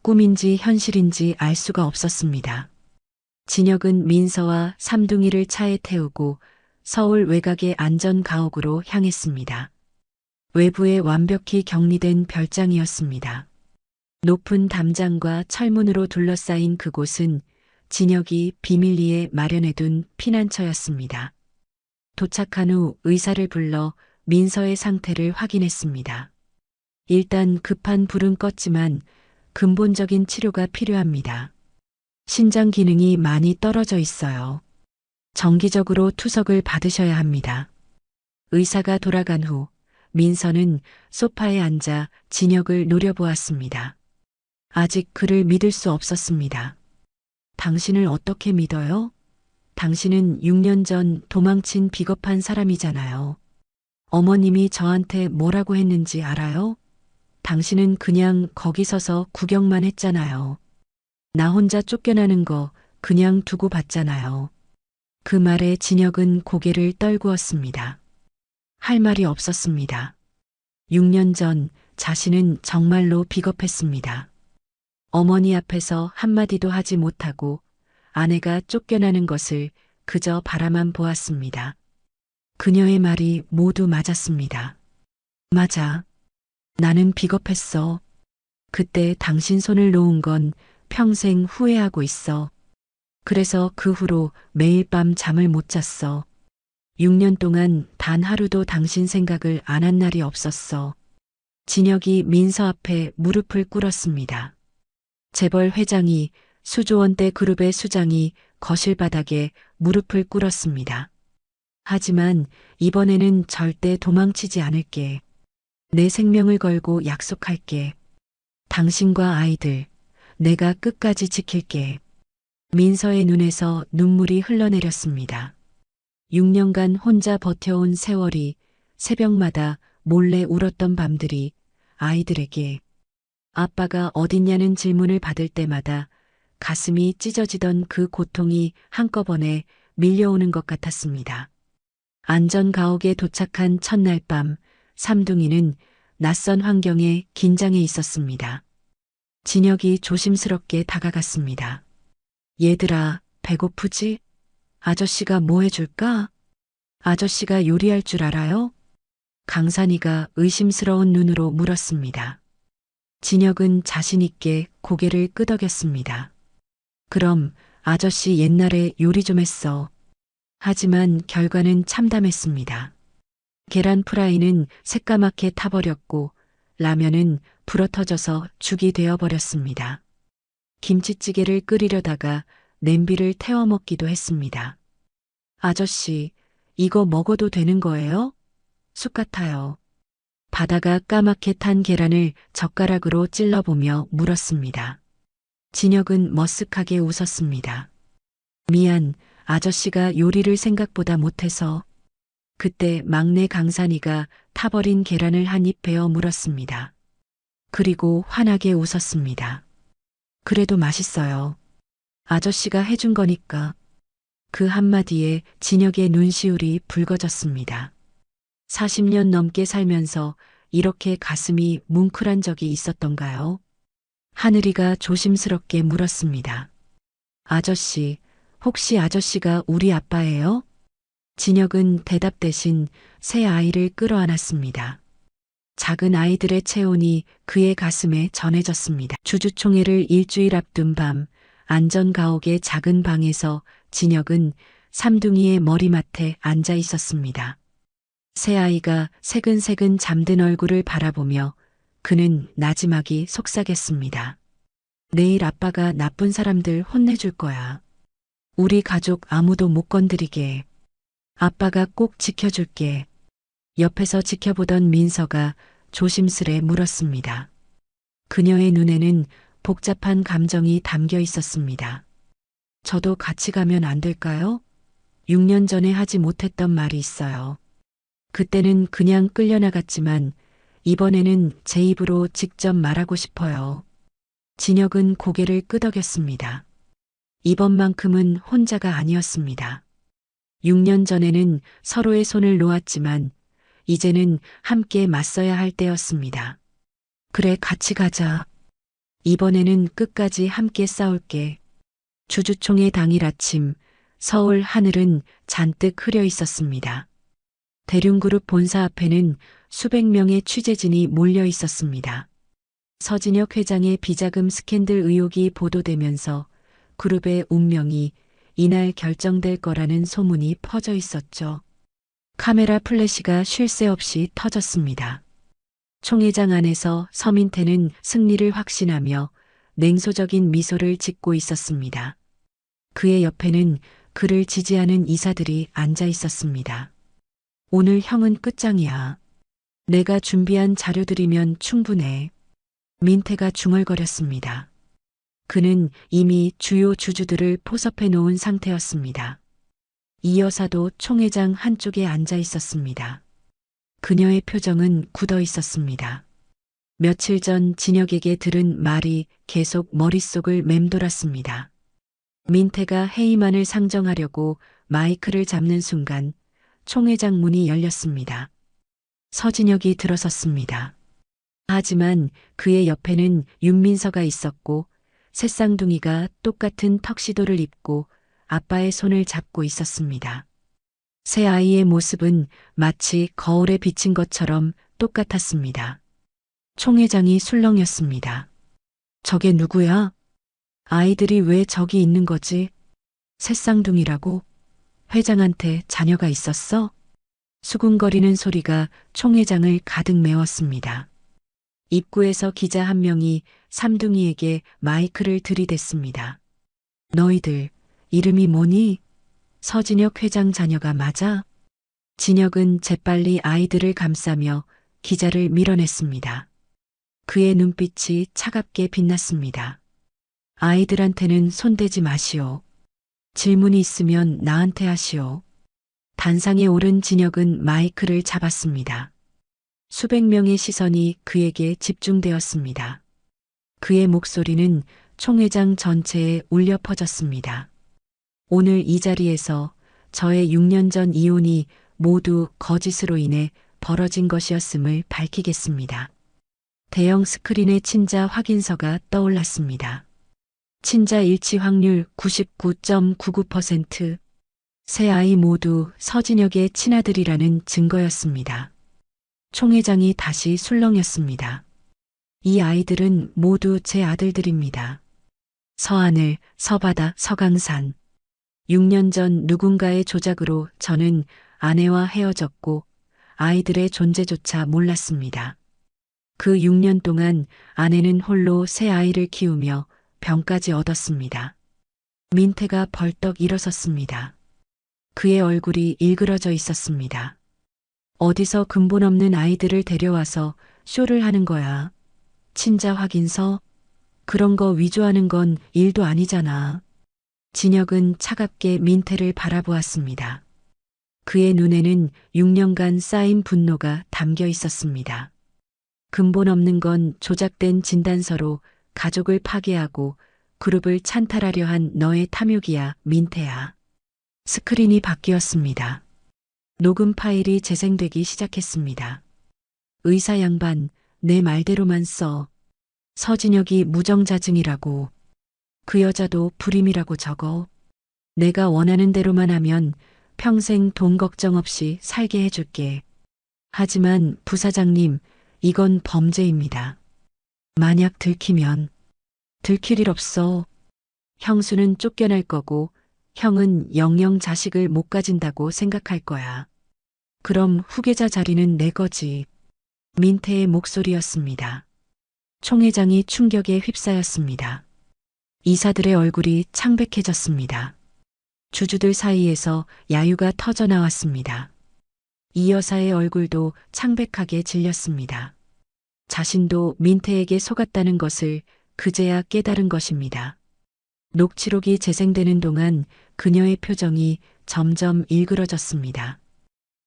꿈인지 현실인지 알 수가 없었습니다. 진혁은 민서와 삼둥이를 차에 태우고 서울 외곽의 안전가옥으로 향했습니다. 외부에 완벽히 격리된 별장이었습니다. 높은 담장과 철문으로 둘러싸인 그곳은 진혁이 비밀리에 마련해둔 피난처였습니다. 도착한 후 의사를 불러 민서의 상태를 확인했습니다. 일단 급한 불은 껐지만 근본적인 치료가 필요합니다. 신장 기능이 많이 떨어져 있어요. 정기적으로 투석을 받으셔야 합니다. 의사가 돌아간 후 민서는 소파에 앉아 진혁을 노려보았습니다. 아직 그를 믿을 수 없었습니다. 당신을 어떻게 믿어요? 당신은 6년 전 도망친 비겁한 사람이잖아요. 어머님이 저한테 뭐라고 했는지 알아요? 당신은 그냥 거기 서서 구경만 했잖아요. 나 혼자 쫓겨나는 거 그냥 두고 봤잖아요. 그 말에 진혁은 고개를 떨구었습니다. 할 말이 없었습니다. 6년 전 자신은 정말로 비겁했습니다. 어머니 앞에서 한마디도 하지 못하고 아내가 쫓겨나는 것을 그저 바라만 보았습니다. 그녀의 말이 모두 맞았습니다. 맞아. 나는 비겁했어. 그때 당신 손을 놓은 건 평생 후회하고 있어. 그래서 그 후로 매일 밤 잠을 못 잤어. 6년 동안 단 하루도 당신 생각을 안 한 날이 없었어. 진혁이 민서 앞에 무릎을 꿇었습니다. 재벌 회장이 수조원대 그룹의 수장이 거실 바닥에 무릎을 꿇었습니다. 하지만 이번에는 절대 도망치지 않을게. 내 생명을 걸고 약속할게. 당신과 아이들, 내가 끝까지 지킬게. 민서의 눈에서 눈물이 흘러내렸습니다. 6년간 혼자 버텨온 세월이 새벽마다 몰래 울었던 밤들이 아이들에게 아빠가 어딨냐는 질문을 받을 때마다 가슴이 찢어지던 그 고통이 한꺼번에 밀려오는 것 같았습니다. 안전가옥에 도착한 첫날 밤 삼둥이는 낯선 환경에 긴장해 있었습니다. 진혁이 조심스럽게 다가갔습니다. 얘들아, 배고프지? 아저씨가 뭐 해줄까? 아저씨가 요리할 줄 알아요? 강산이가 의심스러운 눈으로 물었습니다. 진혁은 자신있게 고개를 끄덕였습니다. 그럼 아저씨 옛날에 요리 좀 했어. 하지만 결과는 참담했습니다. 계란 프라이는 새까맣게 타버렸고 라면은 불어터져서 죽이 되어버렸습니다. 김치찌개를 끓이려다가 냄비를 태워 먹기도 했습니다. 아저씨, 이거 먹어도 되는 거예요? 쑥 같아요. 바다가 까맣게 탄 계란을 젓가락으로 찔러보며 물었습니다. 진혁은 머쓱하게 웃었습니다. 미안, 아저씨가 요리를 생각보다 못해서. 그때 막내 강산이가 타버린 계란을 한 입 베어 물었습니다. 그리고 환하게 웃었습니다. 그래도 맛있어요. 아저씨가 해준 거니까. 그 한마디에 진혁의 눈시울이 붉어졌습니다. 40년 넘게 살면서 이렇게 가슴이 뭉클한 적이 있었던가요? 하늘이가 조심스럽게 물었습니다. 아저씨, 혹시 아저씨가 우리 아빠예요? 진혁은 대답 대신 새 아이를 끌어안았습니다. 작은 아이들의 체온이 그의 가슴에 전해졌습니다. 주주총회를 일주일 앞둔 밤 안전가옥의 작은 방에서 진혁은 삼둥이의 머리맡에 앉아 있었습니다. 새아이가 새근새근 잠든 얼굴을 바라보며 그는 나지막이 속삭였습니다. 내일 아빠가 나쁜 사람들 혼내줄 거야. 우리 가족 아무도 못 건드리게. 아빠가 꼭 지켜줄게. 옆에서 지켜보던 민서가 조심스레 물었습니다. 그녀의 눈에는 복잡한 감정이 담겨 있었습니다. 저도 같이 가면 안 될까요? 6년 전에 하지 못했던 말이 있어요. 그때는 그냥 끌려나갔지만 이번에는 제 입으로 직접 말하고 싶어요. 진혁은 고개를 끄덕였습니다. 이번만큼은 혼자가 아니었습니다. 6년 전에는 서로의 손을 놓았지만 이제는 함께 맞서야 할 때였습니다. 그래, 같이 가자. 이번에는 끝까지 함께 싸울게. 주주총회 당일 아침, 서울 하늘은 잔뜩 흐려 있었습니다. 대륜그룹 본사 앞에는 수백 명의 취재진이 몰려 있었습니다. 서진혁 회장의 비자금 스캔들 의혹이 보도되면서 그룹의 운명이 이날 결정될 거라는 소문이 퍼져 있었죠. 카메라 플래시가 쉴 새 없이 터졌습니다. 총회장 안에서 서민태는 승리를 확신하며 냉소적인 미소를 짓고 있었습니다. 그의 옆에는 그를 지지하는 이사들이 앉아 있었습니다. 오늘 형은 끝장이야. 내가 준비한 자료들이면 충분해. 민태가 중얼거렸습니다. 그는 이미 주요 주주들을 포섭해 놓은 상태였습니다. 이 여사도 총회장 한쪽에 앉아 있었습니다. 그녀의 표정은 굳어 있었습니다. 며칠 전 진혁에게 들은 말이 계속 머릿속을 맴돌았습니다. 민태가 해임안을 상정하려고 마이크를 잡는 순간 총회장 문이 열렸습니다. 서진혁이 들어섰습니다. 하지만 그의 옆에는 윤민서가 있었고 새쌍둥이가 똑같은 턱시도를 입고 아빠의 손을 잡고 있었습니다. 새 아이의 모습은 마치 거울에 비친 것처럼 똑같았습니다. 총회장이 술렁였습니다. 저게 누구야? 아이들이 왜 저기 있는 거지? 새쌍둥이라고? 회장한테 자녀가 있었어? 수군거리는 소리가 총회장을 가득 메웠습니다. 입구에서 기자 한 명이 삼둥이에게 마이크를 들이댔습니다. 너희들 이름이 뭐니? 서진혁 회장 자녀가 맞아? 진혁은 재빨리 아이들을 감싸며 기자를 밀어냈습니다. 그의 눈빛이 차갑게 빛났습니다. 아이들한테는 손대지 마시오. 질문이 있으면 나한테 하시오. 단상에 오른 진혁은 마이크를 잡았습니다. 수백 명의 시선이 그에게 집중되었습니다. 그의 목소리는 총회장 전체에 울려 퍼졌습니다. 오늘 이 자리에서 저의 6년 전 이혼이 모두 거짓으로 인해 벌어진 것이었음을 밝히겠습니다. 대형 스크린의 친자 확인서가 떠올랐습니다. 친자 일치 확률 99.99%. 세 아이 모두 서진혁의 친아들이라는 증거였습니다. 총회장이 다시 술렁였습니다. 이 아이들은 모두 제 아들들입니다. 서하늘, 서바다, 서강산. 6년 전 누군가의 조작으로 저는 아내와 헤어졌고 아이들의 존재조차 몰랐습니다. 그 6년 동안 아내는 홀로 새 아이를 키우며 병까지 얻었습니다. 민태가 벌떡 일어섰습니다. 그의 얼굴이 일그러져 있었습니다. 어디서 근본 없는 아이들을 데려와서 쇼를 하는 거야. 친자 확인서? 그런 거 위조하는 건 일도 아니잖아. 진혁은 차갑게 민태를 바라보았습니다. 그의 눈에는 6년간 쌓인 분노가 담겨 있었습니다. 근본 없는 건 조작된 진단서로 가족을 파괴하고 그룹을 찬탈하려 한 너의 탐욕이야, 민태야. 스크린이 바뀌었습니다. 녹음 파일이 재생되기 시작했습니다. 의사 양반, 내 말대로만 써. 서진혁이 무정자증이라고. 그 여자도 불임이라고 적어. 내가 원하는 대로만 하면 평생 돈 걱정 없이 살게 해줄게. 하지만 부사장님, 이건 범죄입니다. 만약 들키면 들킬 일 없어. 형수는 쫓겨날 거고 형은 영영 자식을 못 가진다고 생각할 거야. 그럼 후계자 자리는 내 거지. 민태의 목소리였습니다. 총 회장이 충격에 휩싸였습니다. 이사들의 얼굴이 창백해졌습니다. 주주들 사이에서 야유가 터져 나왔습니다. 이 여사의 얼굴도 창백하게 질렸습니다. 자신도 민태에게 속았다는 것을 그제야 깨달은 것입니다. 녹취록이 재생되는 동안 그녀의 표정이 점점 일그러졌습니다.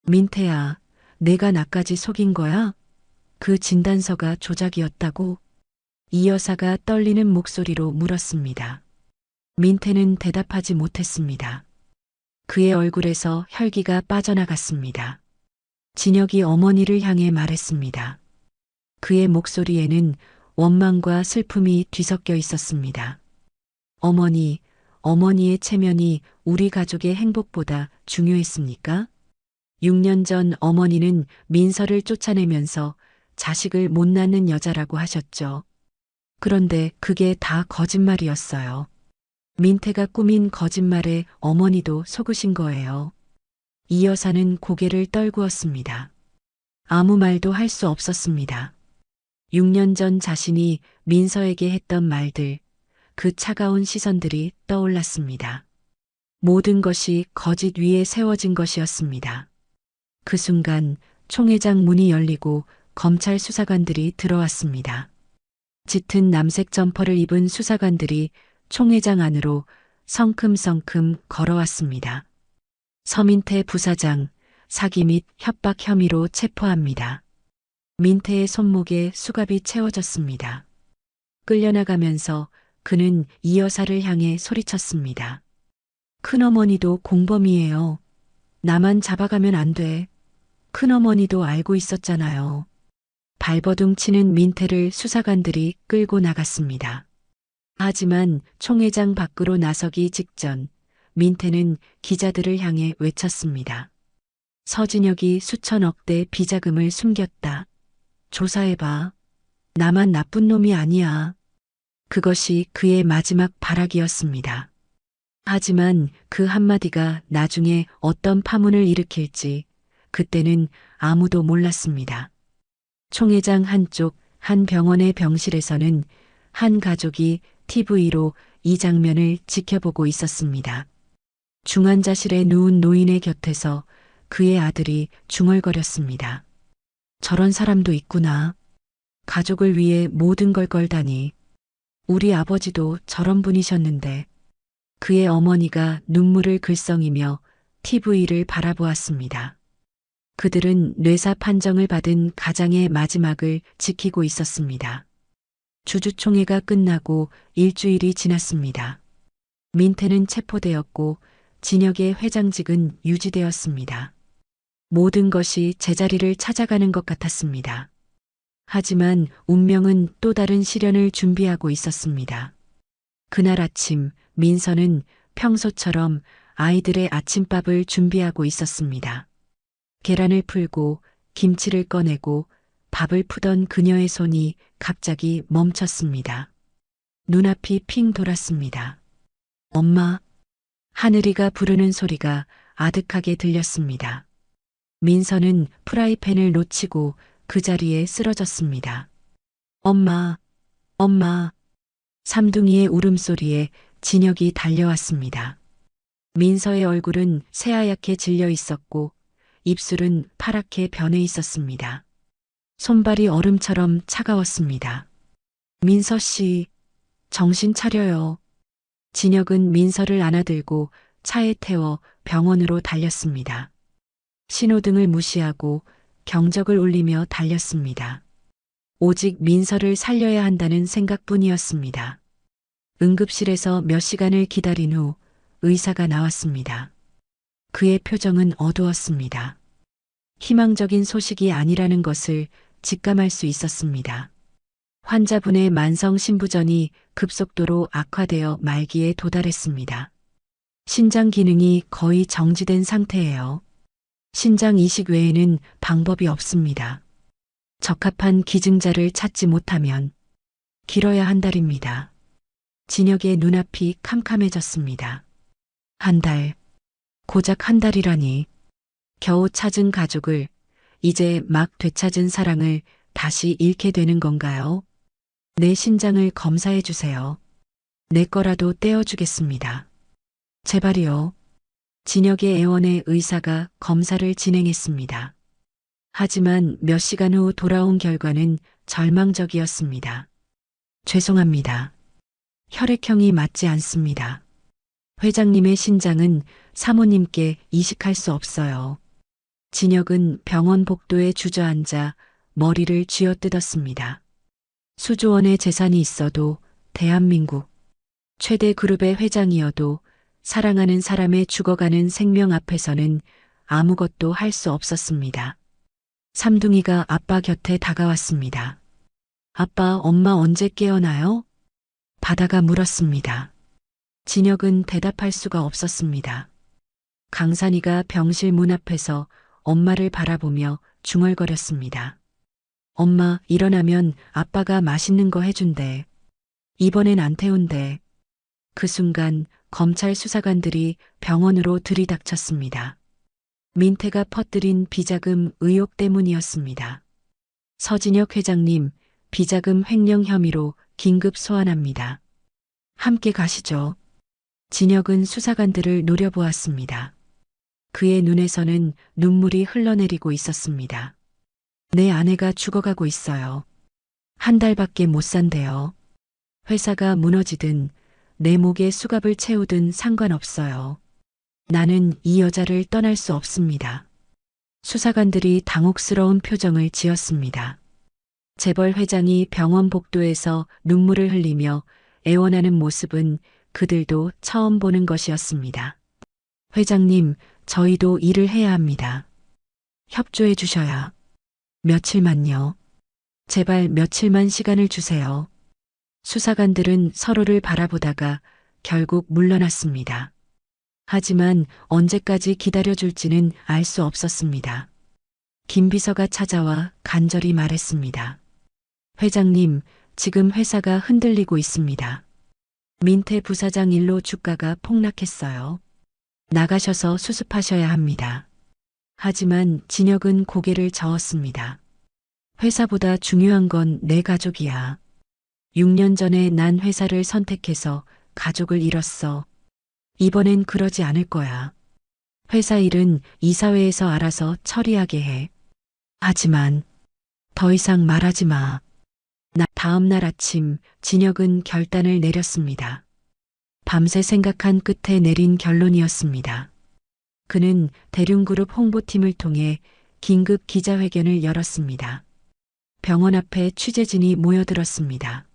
민태야, 내가 나까지 속인 거야? 그 진단서가 조작이었다고? 이 여사가 떨리는 목소리로 물었습니다. 민태는 대답하지 못했습니다. 그의 얼굴에서 혈기가 빠져나갔습니다. 진혁이 어머니를 향해 말했습니다. 그의 목소리에는 원망과 슬픔이 뒤섞여 있었습니다. 어머니, 어머니의 체면이 우리 가족의 행복보다 중요했습니까? 6년 전 어머니는 민서를 쫓아내면서 자식을 못 낳는 여자라고 하셨죠. 그런데 그게 다 거짓말이었어요. 민태가 꾸민 거짓말에 어머니도 속으신 거예요. 이 여사는 고개를 떨구었습니다. 아무 말도 할 수 없었습니다. 6년 전 자신이 민서에게 했던 말들, 그 차가운 시선들이 떠올랐습니다. 모든 것이 거짓 위에 세워진 것이었습니다. 그 순간 총 회장 문이 열리고 검찰 수사관들이 들어왔습니다. 짙은 남색 점퍼를 입은 수사관들이 총 회장 안으로 성큼성큼 걸어왔습니다. 서민태 부사장, 사기 및 협박 혐의로 체포합니다. 민태의 손목에 수갑이 채워졌습니다. 끌려나가면서 그는 이 여사를 향해 소리쳤습니다. 큰어머니도 공범이에요. 나만 잡아가면 안 돼. 큰어머니도 알고 있었잖아요. 발버둥 치는 민태를 수사관들이 끌고 나갔습니다. 하지만 총 회장 밖으로 나서기 직전 민태는 기자들을 향해 외쳤습니다. 서진혁이 수천억 대 비자금을 숨겼다. 조사해봐. 나만 나쁜 놈이 아니야. 그것이 그의 마지막 발악이었습니다. 하지만 그 한마디가 나중에 어떤 파문을 일으킬지 그때는 아무도 몰랐습니다. 총 회장 한쪽 한 병원의 병실에서는 한 가족이 TV로 이 장면을 지켜보고 있었습니다. 중환자실에 누운 노인의 곁에서 그의 아들이 중얼거렸습니다. 저런 사람도 있구나. 가족을 위해 모든 걸 걸다니. 우리 아버지도 저런 분이셨는데. 그의 어머니가 눈물을 글썽이며 TV를 바라보았습니다. 그들은 뇌사 판정을 받은 가장의 마지막을 지키고 있었습니다. 주주총회가 끝나고 일주일이 지났습니다. 민태는 체포되었고 진혁의 회장직은 유지되었습니다. 모든 것이 제자리를 찾아가는 것 같았습니다. 하지만 운명은 또 다른 시련을 준비하고 있었습니다. 그날 아침 민서는 평소처럼 아이들의 아침밥을 준비하고 있었습니다. 계란을 풀고 김치를 꺼내고 밥을 푸던 그녀의 손이 갑자기 멈췄습니다. 눈앞이 핑 돌았습니다. 엄마, 하늘이가 부르는 소리가 아득하게 들렸습니다. 민서는 프라이팬을 놓치고 그 자리에 쓰러졌습니다. 엄마, 엄마. 삼둥이의 울음소리에 진혁이 달려왔습니다. 민서의 얼굴은 새하얗게 질려 있었고 입술은 파랗게 변해 있었습니다. 손발이 얼음처럼 차가웠습니다. 민서 씨, 정신 차려요. 진혁은 민서를 안아들고 차에 태워 병원으로 달렸습니다. 신호등을 무시하고 경적을 울리며 달렸습니다. 오직 민서를 살려야 한다는 생각뿐이었습니다. 응급실에서 몇 시간을 기다린 후 의사가 나왔습니다. 그의 표정은 어두웠습니다. 희망적인 소식이 아니라는 것을 직감할 수 있었습니다. 환자분의 만성 신부전이 급속도로 악화되어 말기에 도달했습니다. 신장 기능이 거의 정지된 상태예요. 신장 이식 외에는 방법이 없습니다. 적합한 기증자를 찾지 못하면 길어야 한 달입니다. 진혁의 눈앞이 캄캄해졌습니다. 한 달, 고작 한 달이라니. 겨우 찾은 가족을, 이제 막 되찾은 사랑을 다시 잃게 되는 건가요? 내 신장을 검사해 주세요. 내 거라도 떼어주겠습니다. 제발이요. 진혁의 애원에 의사가 검사를 진행했습니다. 하지만 몇 시간 후 돌아온 결과는 절망적이었습니다. 죄송합니다. 혈액형이 맞지 않습니다. 회장님의 신장은 사모님께 이식할 수 없어요. 진혁은 병원 복도에 주저앉아 머리를 쥐어뜯었습니다. 수조원의 재산이 있어도 대한민국 최대 그룹의 회장이어도 사랑하는 사람의 죽어가는 생명 앞에서는 아무것도 할 수 없었습니다. 삼둥이가 아빠 곁에 다가왔습니다. 아빠, 엄마 언제 깨어나요? 바다가 물었습니다. 진혁은 대답할 수가 없었습니다. 강산이가 병실 문 앞에서 엄마를 바라보며 중얼거렸습니다. 엄마, 일어나면 아빠가 맛있는 거 해준대. 이번엔 안 태운대. 그 순간 검찰 수사관들이 병원으로 들이닥쳤습니다. 민태가 퍼뜨린 비자금 의혹 때문이었습니다. 서진혁 회장님, 비자금 횡령 혐의로 긴급 소환합니다. 함께 가시죠. 진혁은 수사관들을 노려보았습니다. 그의 눈에서는 눈물이 흘러내리고 있었습니다. 내 아내가 죽어가고 있어요. 한 달밖에 못 산대요. 회사가 무너지든 내 목에 수갑을 채우든 상관없어요. 나는 이 여자를 떠날 수 없습니다. 수사관들이 당혹스러운 표정을 지었습니다. 재벌 회장이 병원 복도에서 눈물을 흘리며 애원하는 모습은 그들도 처음 보는 것이었습니다. 회장님, 저희도 일을 해야 합니다. 협조해 주셔야. 며칠만요. 제발 며칠만 시간을 주세요. 수사관들은 서로를 바라보다가 결국 물러났습니다. 하지만 언제까지 기다려줄지는 알 수 없었습니다. 김 비서가 찾아와 간절히 말했습니다. 회장님, 지금 회사가 흔들리고 있습니다. 민태 부사장 일로 주가가 폭락했어요. 나가셔서 수습하셔야 합니다. 하지만 진혁은 고개를 저었습니다. 회사보다 중요한 건 내 가족이야. 6년 전에 난 회사를 선택해서 가족을 잃었어. 이번엔 그러지 않을 거야. 회사 일은 이사회에서 알아서 처리하게 해. 하지만 더 이상 말하지 마. 다음 날 아침 진혁은 결단을 내렸습니다. 밤새 생각한 끝에 내린 결론이었습니다. 그는 대륜그룹 홍보팀을 통해 긴급 기자회견을 열었습니다. 병원 앞에 취재진이 모여들었습니다.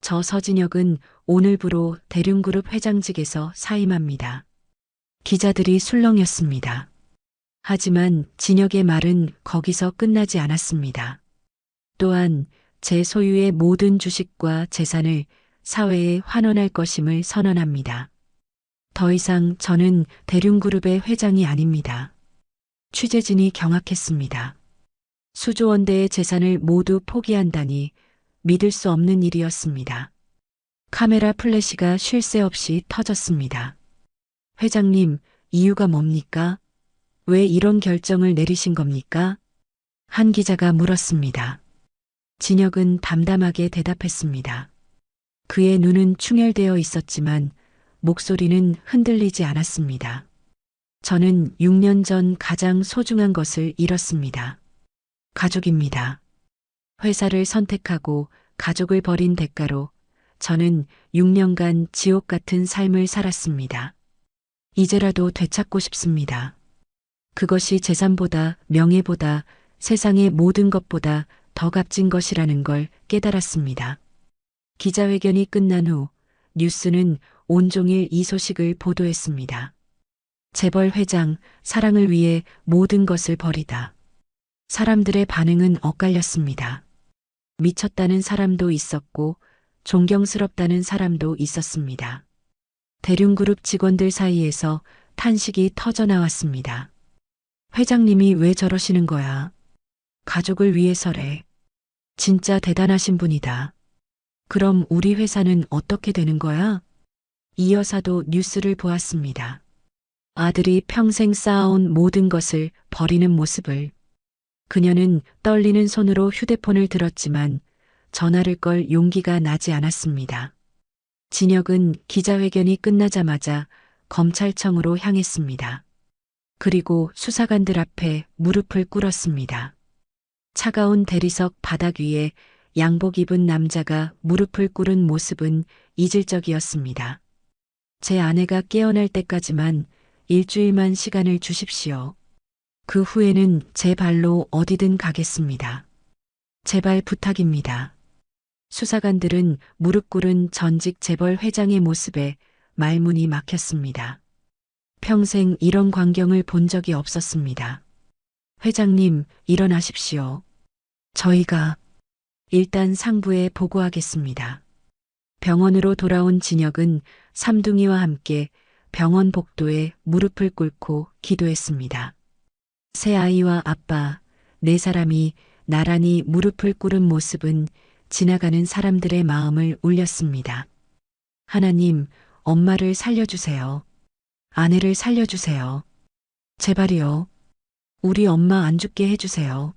저 서진혁은 오늘부로 대륜그룹 회장직에서 사임합니다. 기자들이 술렁였습니다. 하지만 진혁의 말은 거기서 끝나지 않았습니다. 또한 제 소유의 모든 주식과 재산을 사회에 환원할 것임을 선언합니다. 더 이상 저는 대륜그룹의 회장이 아닙니다. 취재진이 경악했습니다. 수조원대의 재산을 모두 포기한다니 믿을 수 없는 일이었습니다. 카메라 플래시가 쉴 새 없이 터졌습니다. 회장님, 이유가 뭡니까? 왜 이런 결정을 내리신 겁니까? 한 기자가 물었습니다. 진혁은 담담하게 대답했습니다. 그의 눈은 충혈되어 있었지만 목소리는 흔들리지 않았습니다. 저는 6년 전 가장 소중한 것을 잃었습니다. 가족입니다. 회사를 선택하고 가족을 버린 대가로 저는 6년간 지옥 같은 삶을 살았습니다. 이제라도 되찾고 싶습니다. 그것이 재산보다 명예보다 세상의 모든 것보다 더 값진 것이라는 걸 깨달았습니다. 기자회견이 끝난 후 뉴스는 온종일 이 소식을 보도했습니다. 재벌 회장, 사랑을 위해 모든 것을 버리다. 사람들의 반응은 엇갈렸습니다. 미쳤다는 사람도 있었고 존경스럽다는 사람도 있었습니다. 대륜그룹 직원들 사이에서 탄식이 터져나왔습니다. 회장님이 왜 저러시는 거야? 가족을 위해서래. 진짜 대단하신 분이다. 그럼 우리 회사는 어떻게 되는 거야? 이 여사도 뉴스를 보았습니다. 아들이 평생 쌓아온 모든 것을 버리는 모습을. 그녀는 떨리는 손으로 휴대폰을 들었지만 전화를 걸 용기가 나지 않았습니다. 진혁은 기자회견이 끝나자마자 검찰청으로 향했습니다. 그리고 수사관들 앞에 무릎을 꿇었습니다. 차가운 대리석 바닥 위에 양복 입은 남자가 무릎을 꿇은 모습은 잊을 적이었습니다. 제 아내가 깨어날 때까지만 일주일만 시간을 주십시오. 그 후에는 제 발로 어디든 가겠습니다. 제발 부탁입니다. 수사관들은 무릎 꿇은 전직 재벌 회장의 모습에 말문이 막혔습니다. 평생 이런 광경을 본 적이 없었습니다. 회장님, 일어나십시오. 저희가 일단 상부에 보고하겠습니다. 병원으로 돌아온 진혁은 삼둥이와 함께 병원 복도에 무릎을 꿇고 기도했습니다. 새 아이와 아빠, 네 사람이 나란히 무릎을 꿇은 모습은 지나가는 사람들의 마음을 울렸습니다. 하나님, 엄마를 살려주세요. 아내를 살려주세요. 제발이요. 우리 엄마 안 죽게 해주세요.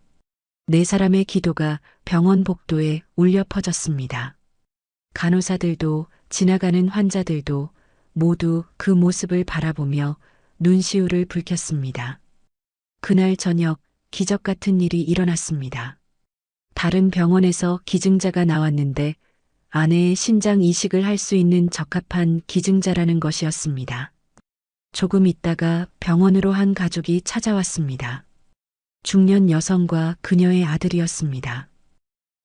네 사람의 기도가 병원 복도에 울려 퍼졌습니다. 간호사들도 지나가는 환자들도 모두 그 모습을 바라보며 눈시울을 붉혔습니다. 그날 저녁 기적 같은 일이 일어났습니다. 다른 병원에서 기증자가 나왔는데 아내의 신장 이식을 할 수 있는 적합한 기증자라는 것이었습니다. 조금 있다가 병원으로 한 가족이 찾아왔습니다. 중년 여성과 그녀의 아들이었습니다.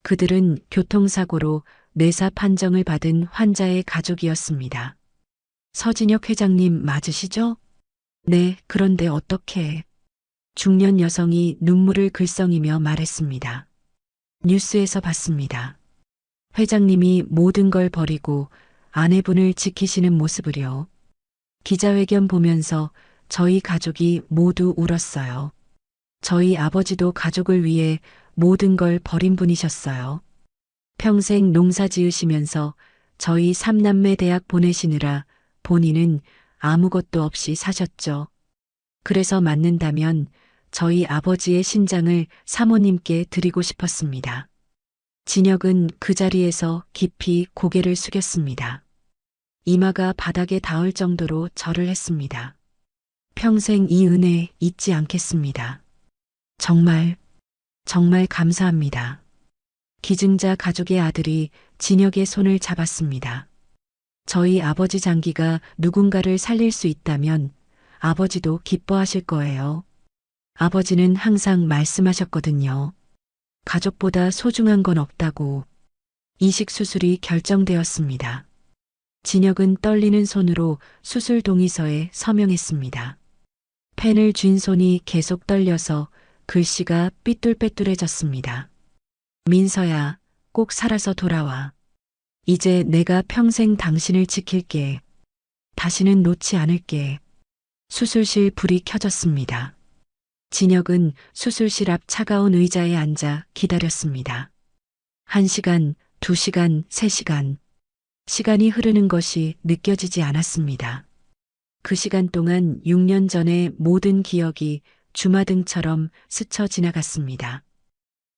그들은 교통사고로 뇌사 판정을 받은 환자의 가족이었습니다. 서진혁 회장님 맞으시죠? 네, 그런데 어떻게? 중년 여성이 눈물을 글썽이며 말했습니다. 뉴스에서 봤습니다. 회장님이 모든 걸 버리고 아내분을 지키시는 모습을요. 기자회견 보면서 저희 가족이 모두 울었어요. 저희 아버지도 가족을 위해 모든 걸 버린 분이셨어요. 평생 농사 지으시면서 저희 삼남매 대학 보내시느라 본인은 아무것도 없이 사셨죠. 그래서 맞는다면 저희 아버지의 신장을 사모님께 드리고 싶었습니다. 진혁은 그 자리에서 깊이 고개를 숙였습니다. 이마가 바닥에 닿을 정도로 절을 했습니다. 평생 이 은혜 잊지 않겠습니다. 정말 감사합니다. 기증자 가족의 아들이 진혁의 손을 잡았습니다. 저희 아버지 장기가 누군가를 살릴 수 있다면 아버지도 기뻐하실 거예요. 아버지는 항상 말씀하셨거든요. 가족보다 소중한 건 없다고. 이식 수술이 결정되었습니다. 진혁은 떨리는 손으로 수술 동의서에 서명했습니다. 펜을 쥔 손이 계속 떨려서 글씨가 삐뚤빼뚤해졌습니다. 민서야, 꼭 살아서 돌아와. 이제 내가 평생 당신을 지킬게. 다시는 놓지 않을게. 수술실 불이 켜졌습니다. 진혁은 수술실 앞 차가운 의자에 앉아 기다렸습니다. 1시간, 2시간, 3시간. 시간이 흐르는 것이 느껴지지 않았습니다. 그 시간 동안 6년 전의 모든 기억이 주마등처럼 스쳐 지나갔습니다.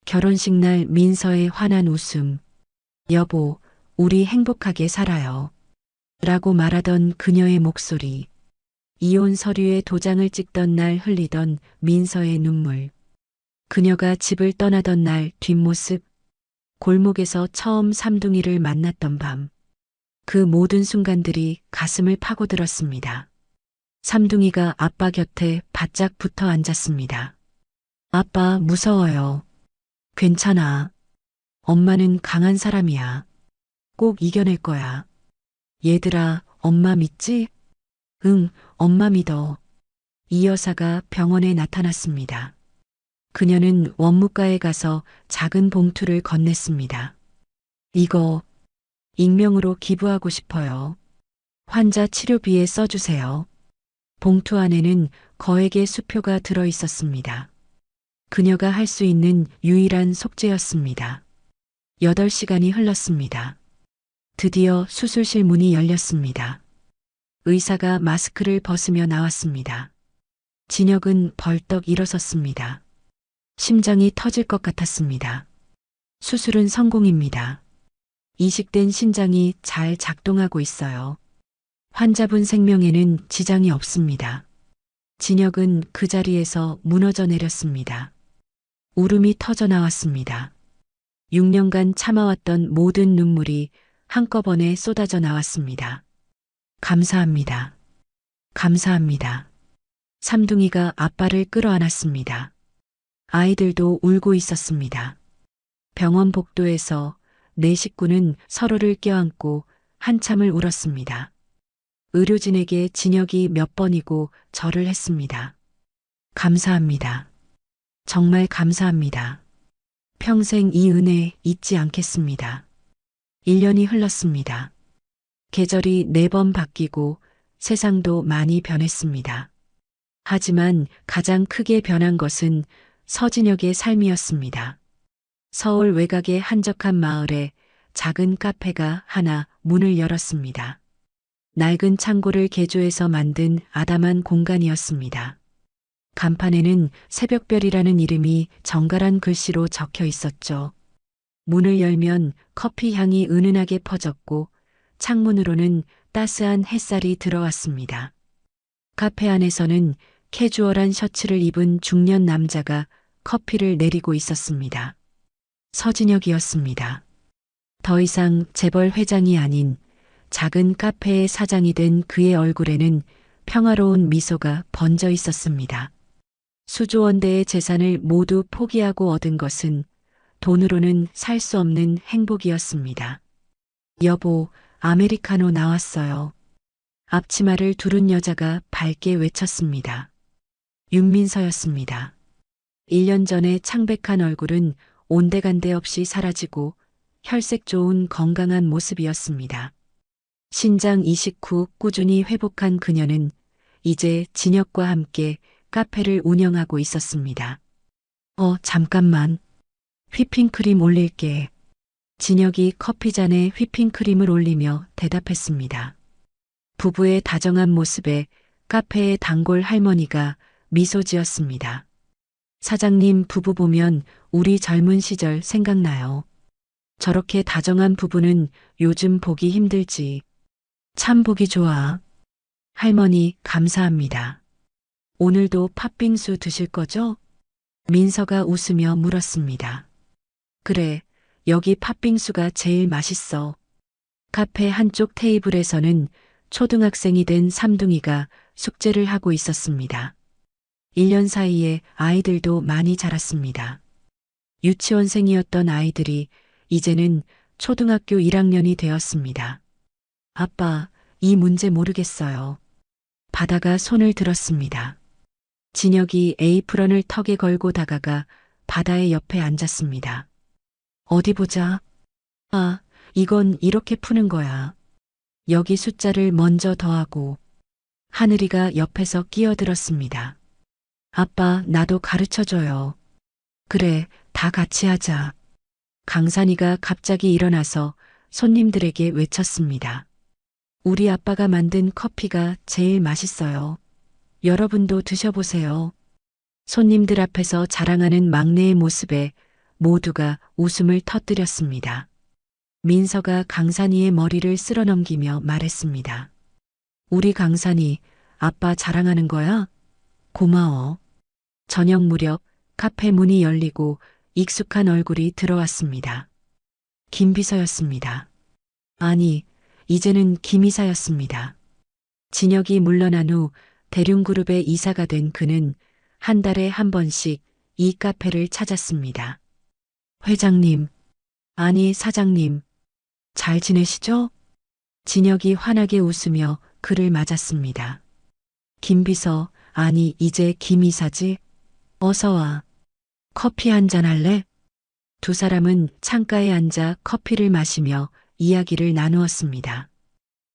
결혼식 날 민서의 환한 웃음. 여보, 우리 행복하게 살아요. 라고 말하던 그녀의 목소리. 이혼 서류에 도장을 찍던 날 흘리던 민서의 눈물. 그녀가 집을 떠나던 날 뒷모습. 골목에서 처음 삼둥이를 만났던 밤. 그 모든 순간들이 가슴을 파고들었습니다. 삼둥이가 아빠 곁에 바짝 붙어 앉았습니다. 아빠 무서워요. 괜찮아. 엄마는 강한 사람이야. 꼭 이겨낼 거야. 얘들아, 엄마 믿지? 응, 엄마 믿어. 이 여사가 병원에 나타났습니다. 그녀는 원무과에 가서 작은 봉투를 건넸습니다. 이거 익명으로 기부하고 싶어요. 환자 치료비에 써주세요. 봉투 안에는 거액의 수표가 들어 있었습니다. 그녀가 할 수 있는 유일한 속죄였습니다. 8시간이 흘렀습니다. 드디어 수술실 문이 열렸습니다. 의사가 마스크를 벗으며 나왔습니다. 진혁은 벌떡 일어섰습니다. 심장이 터질 것 같았습니다. 수술은 성공입니다. 이식된 심장이 잘 작동하고 있어요. 환자분 생명에는 지장이 없습니다. 진혁은 그 자리에서 무너져 내렸습니다. 울음이 터져 나왔습니다. 6년간 참아왔던 모든 눈물이 한꺼번에 쏟아져 나왔습니다. 감사합니다. 감사합니다. 삼둥이가 아빠를 끌어안았습니다. 아이들도 울고 있었습니다. 병원 복도에서 네 식구는 서로를 껴안고 한참을 울었습니다. 의료진에게 진혁이 몇 번이고 절을 했습니다. 감사합니다. 정말 감사합니다. 평생 이 은혜 잊지 않겠습니다. 1년이 흘렀습니다. 계절이 4번 바뀌고 세상도 많이 변했습니다. 하지만 가장 크게 변한 것은 서진혁의 삶이었습니다. 서울 외곽의 한적한 마을에 작은 카페가 하나 문을 열었습니다. 낡은 창고를 개조해서 만든 아담한 공간이었습니다. 간판에는 새벽별이라는 이름이 정갈한 글씨로 적혀 있었죠. 문을 열면 커피 향이 은은하게 퍼졌고 창문으로는 따스한 햇살이 들어왔습니다. 카페 안에서는 캐주얼한 셔츠를 입은 중년 남자가 커피를 내리고 있었습니다. 서진혁이었습니다. 더 이상 재벌 회장이 아닌 작은 카페의 사장이 된 그의 얼굴에는 평화로운 미소가 번져 있었습니다. 수조원대의 재산을 모두 포기하고 얻은 것은 돈으로는 살 수 없는 행복이었습니다. 여보, 아메리카노 나왔어요. 앞치마를 두른 여자가 밝게 외쳤습니다. 윤민서였습니다. 1년 전에 창백한 얼굴은 온데간데 없이 사라지고 혈색 좋은 건강한 모습이었습니다. 신장 이식 후 꾸준히 회복한 그녀는 이제 진혁과 함께 카페를 운영하고 있었습니다. 잠깐만. 휘핑크림 올릴게. 진혁이 커피잔에 휘핑크림을 올리며 대답했습니다. 부부의 다정한 모습에 카페의 단골 할머니가 미소 지었습니다. 사장님 부부 보면 우리 젊은 시절 생각나요. 저렇게 다정한 부부는 요즘 보기 힘들지. 참 보기 좋아. 할머니 감사합니다. 오늘도 팥빙수 드실 거죠? 민서가 웃으며 물었습니다. 그래, 여기 팥빙수가 제일 맛있어. 카페 한쪽 테이블에서는 초등학생이 된 삼둥이가 숙제를 하고 있었습니다. 1년 사이에 아이들도 많이 자랐습니다. 유치원생이었던 아이들이 이제는 초등학교 1학년이 되었습니다. 아빠, 이 문제 모르겠어요. 바다가 손을 들었습니다. 진혁이 에이프런을 턱에 걸고 다가가 바다의 옆에 앉았습니다. 어디 보자. 아, 이건 이렇게 푸는 거야. 여기 숫자를 먼저 더하고. 하늘이가 옆에서 끼어들었습니다. 아빠, 나도 가르쳐줘요. 그래, 다 같이 하자. 강산이가 갑자기 일어나서 손님들에게 외쳤습니다. 우리 아빠가 만든 커피가 제일 맛있어요. 여러분도 드셔보세요. 손님들 앞에서 자랑하는 막내의 모습에 모두가 웃음을 터뜨렸습니다. 민서가 강산이의 머리를 쓸어넘기며 말했습니다. 우리 강산이 아빠 자랑하는 거야? 고마워. 저녁 무렵 카페 문이 열리고 익숙한 얼굴이 들어왔습니다. 김비서였습니다. 아니, 이제는 김이사였습니다. 진혁이 물러난 후 대륜그룹의 이사가 된 그는 한 달에 한 번씩 이 카페를 찾았습니다. 회장님, 아니 사장님, 잘 지내시죠? 진혁이 환하게 웃으며 그를 맞았습니다. 김비서, 아니 이제 김이사지? 어서 와. 커피 한잔 할래? 두 사람은 창가에 앉아 커피를 마시며 이야기를 나누었습니다.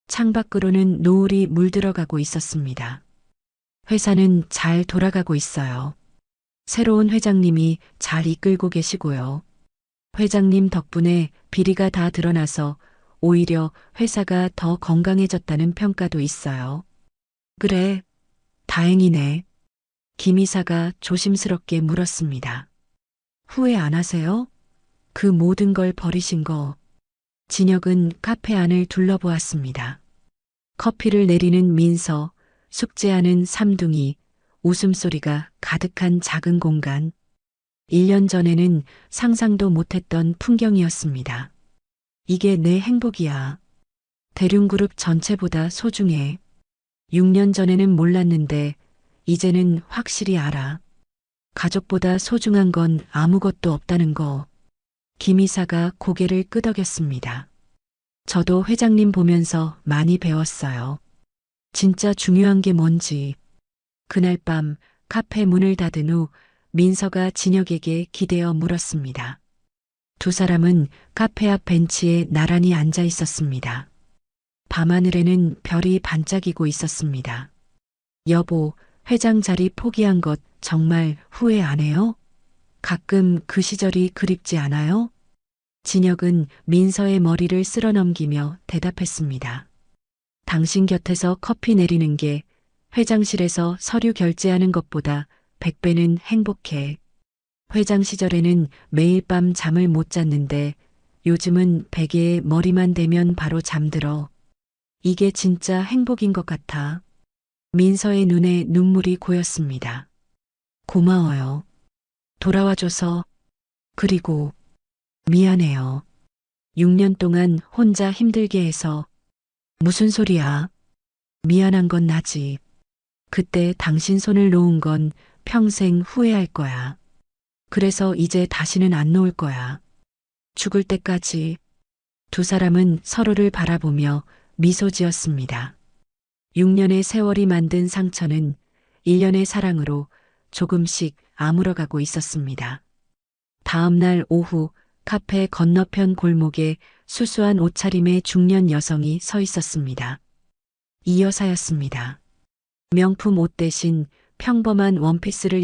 창밖으로는 노을이 물들어가고 있었습니다. 회사는 잘 돌아가고 있어요. 새로운 회장님이 잘 이끌고 계시고요. 회장님 덕분에 비리가 다 드러나서 오히려 회사가 더 건강해졌다는 평가도 있어요. 그래, 다행이네. 김 이사가 조심스럽게 물었습니다. 후회 안 하세요? 그 모든 걸 버리신 거. 진혁은 카페 안을 둘러보았습니다. 커피를 내리는 민서, 숙제하는 삼둥이, 웃음소리가 가득한 작은 공간. 1년 전에는 상상도 못했던 풍경이었습니다. 이게 내 행복이야. 대륜그룹 전체보다 소중해. 6년 전에는 몰랐는데 이제는 확실히 알아. 가족보다 소중한 건 아무것도 없다는 거. 김 이사가 고개를 끄덕였습니다. 저도 회장님 보면서 많이 배웠어요. 진짜 중요한 게 뭔지. 그날 밤 카페 문을 닫은 후 민서가 진혁에게 기대어 물었습니다. 두 사람은 카페 앞 벤치에 나란히 앉아 있었습니다. 밤하늘에는 별이 반짝이고 있었습니다. 여보, 회장 자리 포기한 것 정말 후회 안 해요? 가끔 그 시절이 그립지 않아요? 진혁은 민서의 머리를 쓸어넘기며 대답했습니다. 당신 곁에서 커피 내리는 게 회장실에서 서류 결제하는 것보다 100배는 행복해. 회장 시절에는 매일 밤 잠을 못 잤는데 요즘은 베개에 머리만 대면 바로 잠들어. 이게 진짜 행복인 것 같아. 민서의 눈에 눈물이 고였습니다. 고마워요. 돌아와줘서. 그리고 미안해요. 6년 동안 혼자 힘들게 해서. 무슨 소리야. 미안한 건 나지. 그때 당신 손을 놓은 건 평생 후회할 거야. 그래서 이제 다시는 안 놓을 거야. 죽을 때까지. 두 사람은 서로를 바라보며 미소 지었습니다. 6년의 세월이 만든 상처는 1년의 사랑으로 조금씩 아물어가고 있었습니다. 다음 날 오후 카페 건너편 골목에 수수한 옷차림의 중년 여성이 서 있었습니다. 이 여사였습니다. 명품 옷 대신 평범한 원피스를